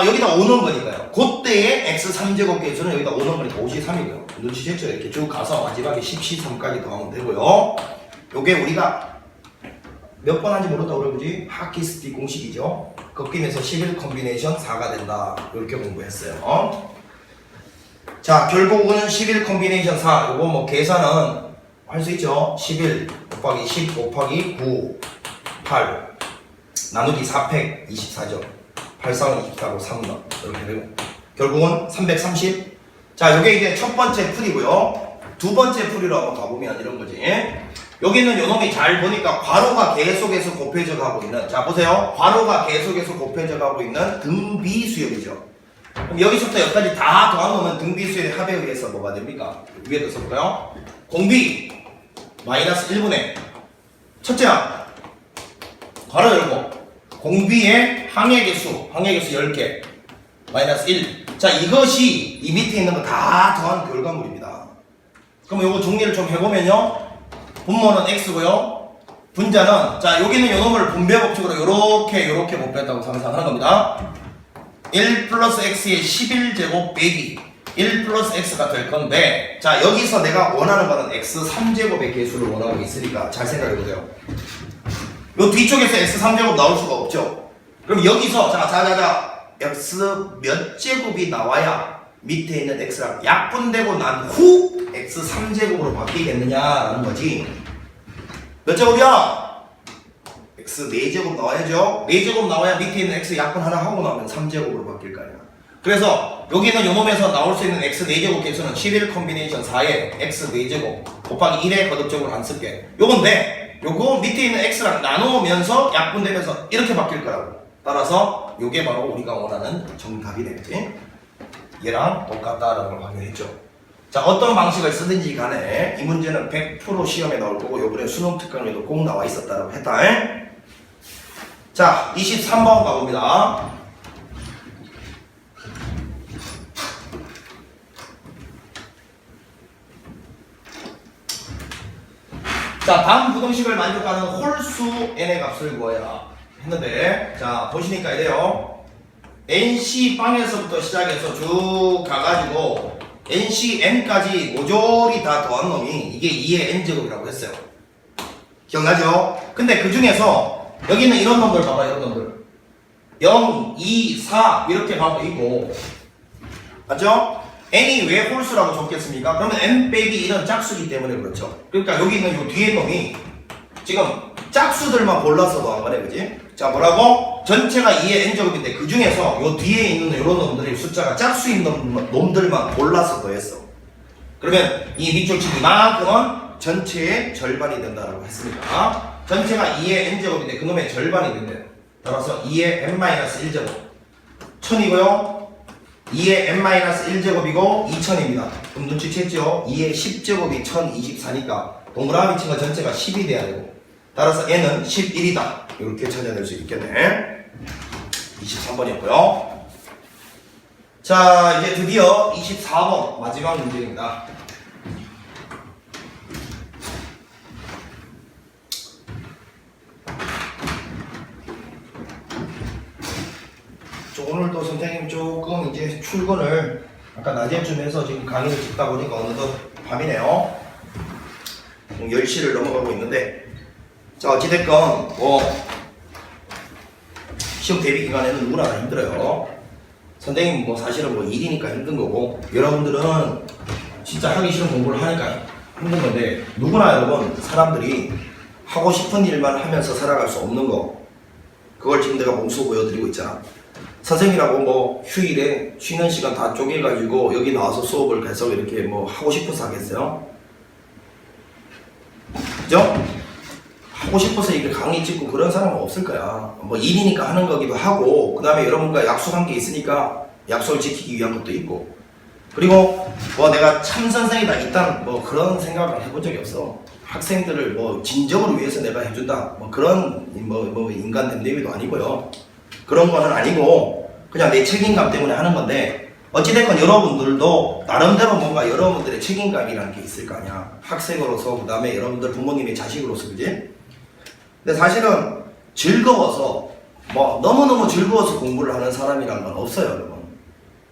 여기다 5 넣은 거니까요. 그때의 x 3제곱 개수는 여기다 5 넣은 거니까 5시 3이고요. 눈치챘죠? 이렇게 쭉 가서 마지막에 10시 3까지 더하면 되고요. 요게 우리가 몇 번 한지 모른다 그러지? 하키스틱 공식이죠. 꺾이면서 11 컨비네이션 4가 된다. 이렇게 공부했어요. 자 결국은 11 컨비네이션 4 요거 뭐 계산은 할 수 있죠. 11 곱하기 10 곱하기 9 8 나누기 4팩 24죠. 8쌍은 24고 3은 이렇게 되고 결국은 330. 자 요게 이제 첫 번째 풀이고요. 두 번째 풀이로 한번 가보면 이런 거지. 여기는 요놈이 잘 보니까 괄호가 계속해서 곱해져 가고 있는, 자 보세요. 괄호가 계속해서 곱해져 가고 있는 등비수열이죠. 그럼 여기서부터 여기까지 다 더한 놈은 등비수열의 합에 의해서 뭐가 됩니까? 위에도 써볼까요? 공비 마이너스 1분의 첫째 항 괄호 열고 공비의 항해개수 10개 마이너스 1. 자 이것이 이 밑에 있는 거 다 더한 결과물입니다. 그럼 요거 정리를 좀 해보면요. 분모는 x고요. 분자는 자 여기는 요놈을 분배 법칙으로 요렇게 못 뺐다고 상상하는 겁니다. 1 플러스 x의 11제곱 빼기 1 플러스 x가 될 건데 자 여기서 내가 원하는 거는 x 3제곱의 개수를 원하고 있으니까 잘 생각해보세요. 요 뒤쪽에서 x 3제곱 나올 수가 없죠. 그럼 여기서 자 x 몇 제곱이 나와야 밑에 있는 x랑 약분되고 난 후 x 3제곱으로 바뀌겠느냐라는 거지. 몇 제곱이야? x 4제곱 나와야죠. 4제곱 나와야 밑에 있는 x 약분 하나 하고 나면 3제곱으로 바뀔 거 아니야. 그래서 여기는 요 놈에서 나올 수 있는 x 4제곱 개수는 11 컨비네이션 4에 x 4제곱 곱하기 1의 거듭적으로 안 쓸게. 요건데 요거 밑에 있는 x랑 나누면서 약분되면서 이렇게 바뀔 거라고. 따라서 요게 바로 우리가 원하는 정답이 되겠지. 얘랑 똑같다라는 걸 확인했죠. 자 어떤 방식을 쓰든지 간에 이 문제는 100% 시험에 나올 거고 요번에 수능 특강에도 꼭 나와 있었다라고 했다. 자 23번 가봅니다. 자 다음 부등식을 만족하는 홀수 n의 값을 구해라 했는데 자 보시니까 이래요. NC 빵에서부터 시작해서 쭉 가가지고 NC n까지 모조리 다 더한 놈이 이게 2의 n제곱이라고 했어요. 기억나죠? 근데 그 중에서 여기는 이런 놈들 봐봐. 이런 놈들 0, 2, 4 이렇게 가고 있고 맞죠? n이 왜 홀수라고 적겠습니까? 그러면 n 빼기 1은 짝수기 때문에 그렇죠. 그러니까 여기 있는 요 뒤에 놈이 지금 짝수들만 골라서 더한 거네, 그지? 자, 뭐라고? 전체가 2의 n제곱인데 그 중에서 요 뒤에 있는 요런 놈들이 숫자가 짝수인 놈들만 골라서 더했어. 그러면 이 밑줄 친 이만큼은 전체의 절반이 된다라고 했으니까 전체가 2의 n제곱인데 그놈의 절반이 된대요. 따라서 2의 n-1제곱 1000이고요. 2의 n-1제곱이고 2000입니다. 그럼 눈치챘죠? 2의 10제곱이 1024니까 동그라미 친 거 전체가 10이 돼야 되고 따라서 n은 11이다. 이렇게 찾아낼 수 있겠네. 23번이었고요. 자, 이제 드디어 24번 마지막 문제입니다. 오늘도 선생님 조금 이제 출근을 아까 낮에쯤 해서 지금 강의를 듣다 보니까 어느덧 밤이네요. 10시를 넘어가고 있는데, 자, 어찌됐건 시험 대비 기간에는 누구나 다 힘들어요. 선생님 사실은 일이니까 힘든 거고, 여러분들은 진짜 하기 싫은 공부를 하니까 힘든 건데, 누구나 여러분 사람들이 하고 싶은 일만 하면서 살아갈 수 없는 거, 그걸 지금 내가 몸소 보여드리고 있잖아. 선생님이라고 휴일에 쉬는 시간 다 쪼개가지고 여기 나와서 수업을 계속 이렇게 하고 싶어서 하겠어요? 그죠? 하고 싶어서 이렇게 강의 찍고 그런 사람은 없을 거야. 일이니까 하는 거기도 하고, 그 다음에 여러분과 약속한 게 있으니까 약속을 지키기 위한 것도 있고, 그리고 내가 참 선생이다 일단 그런 생각을 해본 적이 없어. 학생들을 진정을 위해서 내가 해준다 그런 인간 됨됨이도 아니고요. 그런 거는 아니고 그냥 내 책임감 때문에 하는 건데, 어찌됐건 여러분들도 나름대로 뭔가 여러분들의 책임감이라는 게 있을 거 아니야. 학생으로서, 그 다음에 여러분들 부모님의 자식으로서, 그지? 근데 사실은 즐거워서 너무너무 즐거워서 공부를 하는 사람이라는 건 없어요, 여러분.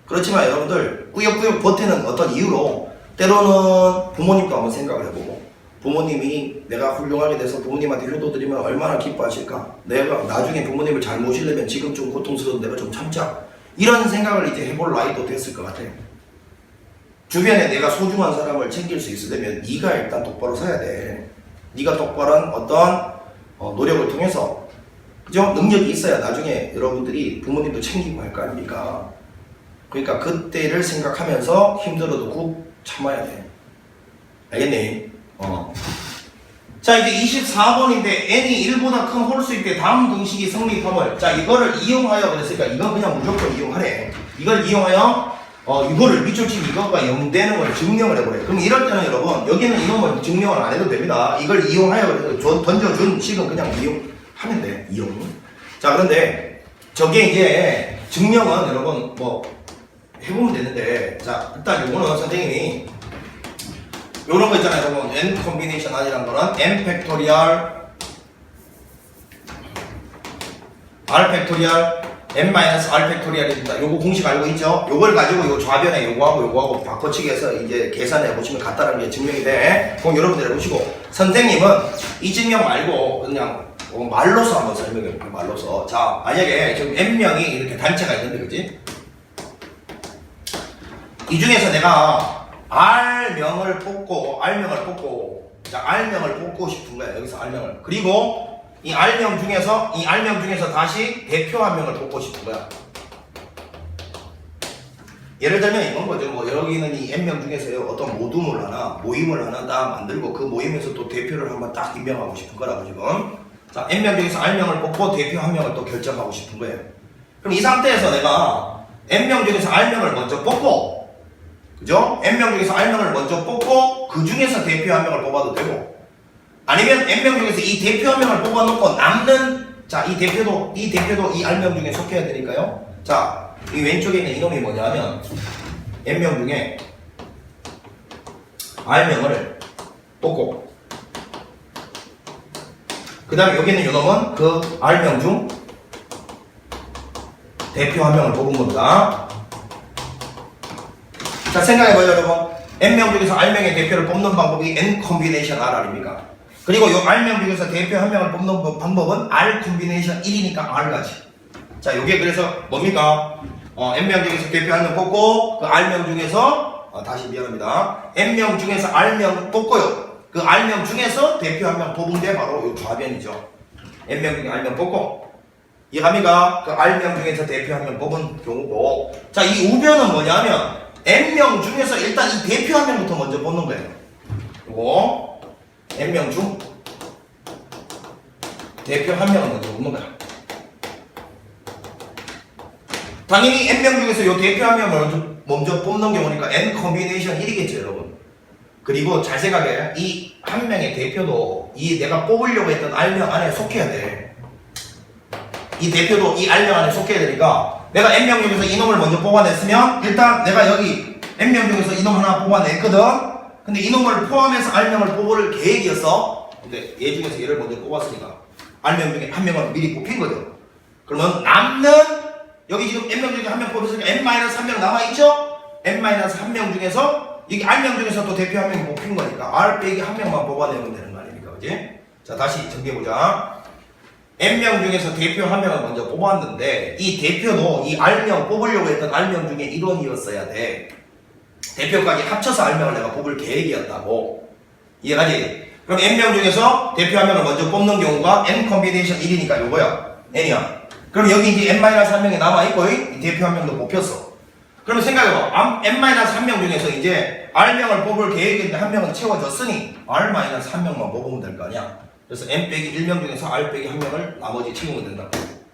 그렇지만 여러분들 꾸역꾸역 버티는 어떤 이유로 때로는 부모님도 한번 생각을 해보고, 부모님이 내가 훌륭하게 돼서 부모님한테 효도드리면 얼마나 기뻐하실까? 내가 나중에 부모님을 잘 모시려면 지금 좀 고통스러운 내가 좀 참자. 이런 생각을 이제 해볼 나이도 됐을 것 같아. 주변에 내가 소중한 사람을 챙길 수 있으려면 네가 일단 똑바로 서야 돼. 네가 똑바른 어떤 노력을 통해서, 그죠? 능력이 있어야 나중에 여러분들이 부모님도 챙기고 할 거 아닙니까? 그러니까 그때를 생각하면서 힘들어도 꾹 참아야 돼. 알겠니? 자, 이제 24번인데 n이 1보다 큰 홀수일 때 다음 등식이 성립함을, 자, 이거를 이용하여 그랬으니까 이건 그냥 무조건 이용하래. 이걸 이용하여 이거를 밑줄 치면 이거가 0 되는 걸 증명을 해버려요. 그럼 이럴 때는 여러분 여기는 이건 증명을 안 해도 됩니다. 이걸 이용하여 그래서 던져준 식은 그냥 이용하면 돼. 이용. 자, 그런데 저게 이제 증명은 여러분 해보면 되는데, 자, 일단 요거는 선생님이 요런 거 있잖아요, 여러분. n 콤비네이션 아니란 거는 n 팩토리얼 r 팩토리얼 n-r 팩토리얼입니다. 요거 공식 알고 있죠? 요걸 가지고 요 좌변에 요거하고 바꿔치기 해서 이제 계산해 보시면 같다라는 게 증명이 돼. 그럼 여러분들 해보시고, 선생님은 이 증명 말고 그냥 말로서 한번 설명해 볼게요. 말로서. 자, 만약에 지금 n명이 이렇게 단체가 있는데, 그지? 이 중에서 내가 R명을 뽑고, 자, R명을 뽑고 싶은 거야. 여기서 R명을. 그리고 이 R명 중에서 다시 대표 한 명을 뽑고 싶은 거야. 예를 들면 이건 거죠. 여기는 이 N명 중에서요, 어떤 모둠을 하나, 모임을 하나 딱 만들고 그 모임에서 또 대표를 한번 딱 임명하고 싶은 거라고 지금. 자, N명 중에서 R명을 뽑고 대표 한 명을 또 결정하고 싶은 거예요. 그럼 이 상태에서 내가 N명 중에서 R명을 먼저 뽑고, 그죠? N명 중에서 R명을 먼저 뽑고 그 중에서 대표 한 명을 뽑아도 되고, 아니면 N명 중에서 이 대표 한 명을 뽑아놓고 남는, 자, 이 대표도 이 R명 중에 속해야 되니까요. 자, 이 왼쪽에 있는 이놈이 뭐냐면 N명 중에 R명을 뽑고, 그 다음에 여기 있는 이놈은 그 R명 중 대표 한 명을 뽑은 겁니다. 자, 생각해봐요, 여러분. N명 중에서 R명의 대표를 뽑는 방법이 N 콤비네이션 R 아닙니까? 그리고 이 R명 중에서 대표 한 명을 뽑는 방법은 R 콤비네이션 1이니까 R가지. 자, 요게 그래서 뭡니까? N명 중에서 대표 한 명 뽑고, 그 R명 중에서, 다시 미안합니다. N명 중에서 R명 뽑고요. 그 R명 중에서 대표 한 명 뽑은 게 바로 요 좌변이죠. N명 중에 R명 뽑고, 이해갑니까? 그 R명 중에서 대표 한 명 뽑은 경우고. 자, 이 우변은 뭐냐면, N명 중에서 일단 이 대표 한 명부터 먼저 뽑는 거예요. 요거 N명 중 대표 한 명을 먼저 뽑는 거야. 당연히 n명 중에서 요 대표 한 명을 먼저 뽑는 경우니까 n 콤비네이션 1이겠죠, 여러분. 그리고 잘 생각해. 이 한 명의 대표도 이 내가 뽑으려고 했던 R명 안에 속해야 돼. 이 대표도 이 R명 안에 속해야 되니까 내가 n명 중에서 이놈을 먼저 뽑아냈으면 일단 내가 여기 n명 중에서 이놈 하나 뽑아냈거든. 근데 이놈을 포함해서 R명을 뽑을 계획이었어. 근데 얘 중에서 얘를 먼저 뽑았으니까 R명 중에 한 명을 미리 뽑힌 거죠. 그러면 남는 여기 지금 n명 중에 한 명 뽑혔으니까 n-1명 남아있죠? n-1명 중에서 여기 R명 중에서 또 대표 한 명이 뽑힌 거니까 R 빼기 한 명만 뽑아내면 되는 거 아닙니까? 그지? 자, 다시 정리해보자. n명 중에서 대표 한 명을 먼저 뽑았는데 이 대표도 이 R명 뽑으려고 했던 R명 중에 1원이었어야 돼. 대표까지 합쳐서 R명을 내가 뽑을 계획이었다고. 이해가지? 그럼 n명 중에서 대표 한 명을 먼저 뽑는 경우가 n 콤비네이션 1이니까 요거야. n이야. 그럼 여기 이제 n-1명이 남아있고 이 대표 한 명도 뽑혔어. 그러면 생각해봐. n-1명 중에서 이제 R명을 뽑을 계획인데 한 명은 채워졌으니 R-1명만 뽑으면 될 거 아니야. 그래서 n 빼기 1명 중에서 R 빼기 한 명을 나머지 채우면 된다.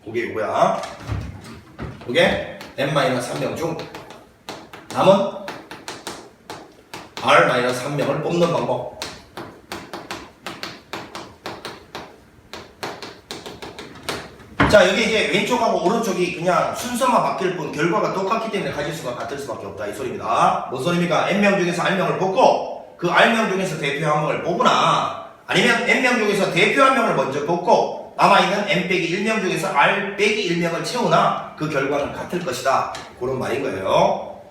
그게 이거야. 그게 n-1명 중 남은 R-1명을 뽑는 방법. 자, 여기 이제 왼쪽하고 오른쪽이 그냥 순서만 바뀔 뿐 결과가 똑같기 때문에 가질수가 같을 수밖에 없다 이 소리입니다. 뭔 소리입니까? n명 중에서 R명을 뽑고 그 R명 중에서 대표 한 명을 뽑으나 아니면 n명 중에서 대표 한 명을 먼저 뽑고 남아있는 n 빼기 1명 중에서 R 빼기 1명을 채우나 그 결과는 같을 것이다. 그런 말인 거예요.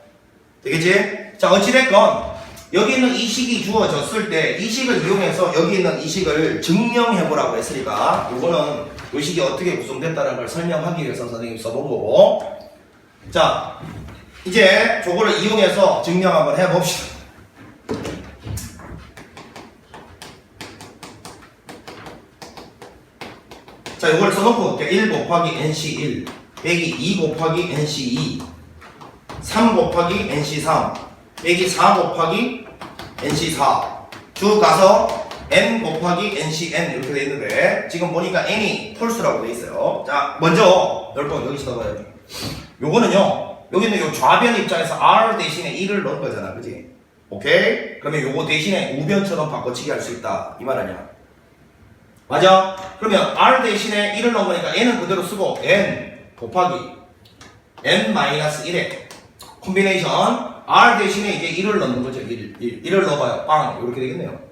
되겠지? 자, 어찌됐건 여기 있는 이 식이 주어졌을 때 이 식을 이용해서 여기 있는 이 식을 증명해보라고 했으니까 이거는 이 식이 어떻게 구성됐다는 걸 설명하기 위해서 선생님이 써본 거고. 자, 이제 저거를 이용해서 증명 한번 해봅시다. 자, 이걸 써놓고 1 곱하기 nc1 빼기 2 곱하기 nc2 3 곱하기 nc3 빼기 4 곱하기 nc4 쭉 가서 n 곱하기 ncn 이렇게 돼 있는데 지금 보니까 n이 홀수라고 돼 있어요. 자, 먼저 여러분 여기 써봐요. 요거는요, 여기는 요 좌변 입장에서 r 대신에 1을 넣은 거잖아, 그지? 오케이? 그러면 요거 대신에 우변처럼 바꿔치기 할 수 있다 이 말 아니야? 맞아? 그러면 r 대신에 1을 넣은 거니까 n은 그대로 쓰고 n 곱하기 n-1의 콤비네이션 r 대신에 이제 1을 넣는 거죠. 1을 넣어봐요. 빵 이렇게 되겠네요.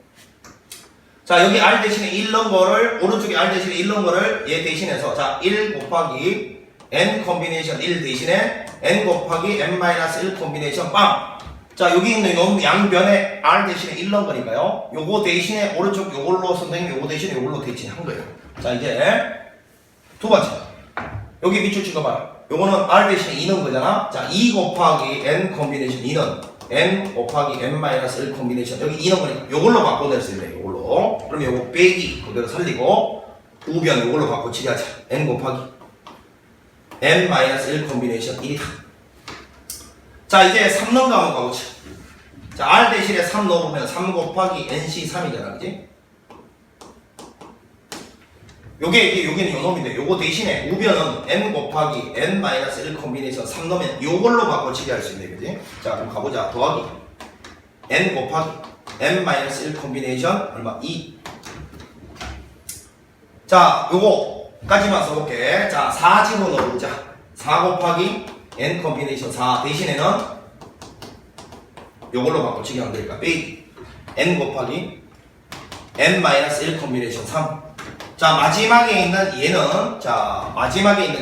자, 여기 r 대신에 1 넣은 거를 오른쪽에 r 대신에 1 넣은 거를 얘 대신해서 자, 1 곱하기 n 콤비네이션 1 대신에 n 곱하기 n-1 콤비네이션 빵. 자, 여기 있는 요 양변에 r 대신에 1 넣은 거니까요. 요거 대신에 오른쪽 요걸로 선생님 요거 대신에 요걸로 대신한 거예요. 자, 이제 두 번째. 여기 밑줄 찍어봐요. 요거는 r 대신에 2 넣은 거잖아. 자, 2 곱하기 n 콤비네이션 2는 n 곱하기 n-1 콤비네이션 여기 2 넣은 거니까 요걸로 바꿔낼 수 있네. 요걸로. 그럼 요거 빼기 그대로 살리고 우변 요걸로 바꿔치기 하자. n 곱하기 n-1 콤비네이션 1이다. 자, 이제 3 넣은 거 한번 가보자. 자, r 대신에 3 넣어보면 3 곱하기 nc3이잖아, 그지? 여기는 요 놈인데 요거 대신에 우변은 n 곱하기 n-1 콤비네이션 3 넣으면 요걸로 바꿔치기 할 수 있네, 그지? 자, 그럼 가보자. 더하기 n 곱하기 n-1 콤비네이션 얼마? 2. 자, 요거까지만 써볼게. 자, 4 집어넣어보자. 4 곱하기 n 콤비네이션 4 대신에는 요걸로 바꿔치기 하면 되니까 빼기 n 곱하기 n-1 콤비네이션 3. 자, 마지막에 있는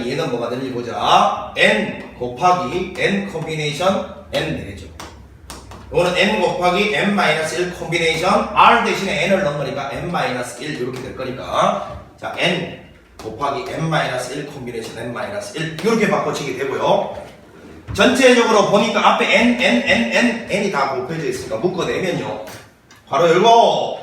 얘는 뭐가 되는지 보자. n 곱하기 n 콤비네이션 n 되겠죠. 이거는 n 곱하기 n-1 콤비네이션 r 대신에 n을 넣은 거니까 n-1 이렇게 될 거니까 자, n 곱하기 n-1 콤비네이션 n-1 이렇게 바꿔치기 되고요. 전체적으로 보니까 앞에 n이 다 곱해져 있으니까 묶어내면요 바로 열고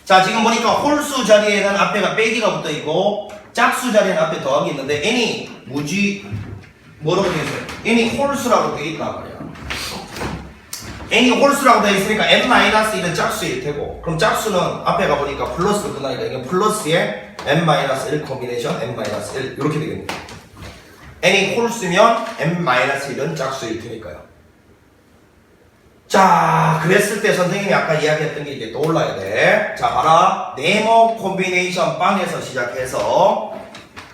자, 지금 보니까 홀수 자리에는 앞에가 빼기가 붙어 있고 짝수 자리에는 앞에 더하기 있는데 n이 뭐라고 되어 있어요? n이 홀수라고 되어 있단 말이야. n이 홀수라고 되어 있으니까 n-1은 짝수일 테고, 그럼 짝수는 앞에 가보니까 플러스로 끝나니까 이게 플러스에 n-1 콤비네이션 n-1 이렇게 되겠네요. n이 홀수면 n-1은 짝수일 테니까요. 자, 그랬을 때 선생님이 아까 이야기했던 게 이제 떠올라야 돼. 자, 봐라. 네모 콤비네이션 빵에서 시작해서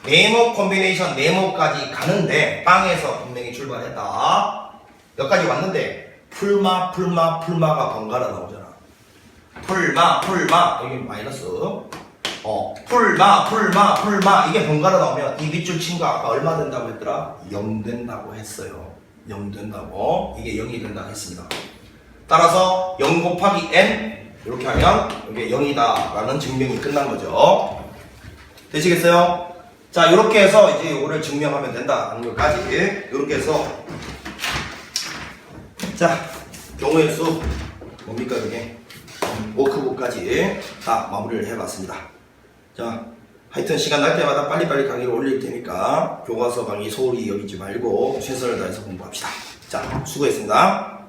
네모 콤비네이션 네모까지 가는데 빵에서 분명히 출발했다. 여기까지 왔는데 풀마가 번갈아 나오잖아. 풀마 여기 마이너스. 풀마 이게 번갈아 나오면 이 밑줄 친구가 아까 얼마 된다고 했더라? 0 된다고 했어요. 0 된다고. 이게 0이 된다고 했습니다. 따라서 0 곱하기 n 이렇게 하면 이게 0이다 라는 증명이 끝난 거죠. 되시겠어요? 자, 이렇게 해서 이제 이거를 증명하면 된다는 것까지 이렇게 해서, 자, 경우의 수 뭡니까 이게 워크북까지 다 마무리를 해봤습니다. 자, 하여튼 시간 날 때마다 빨리빨리 강의를 올릴 테니까 교과서 강의 소홀히 여기지 말고 최선을 다해서 공부합시다. 자, 수고했습니다.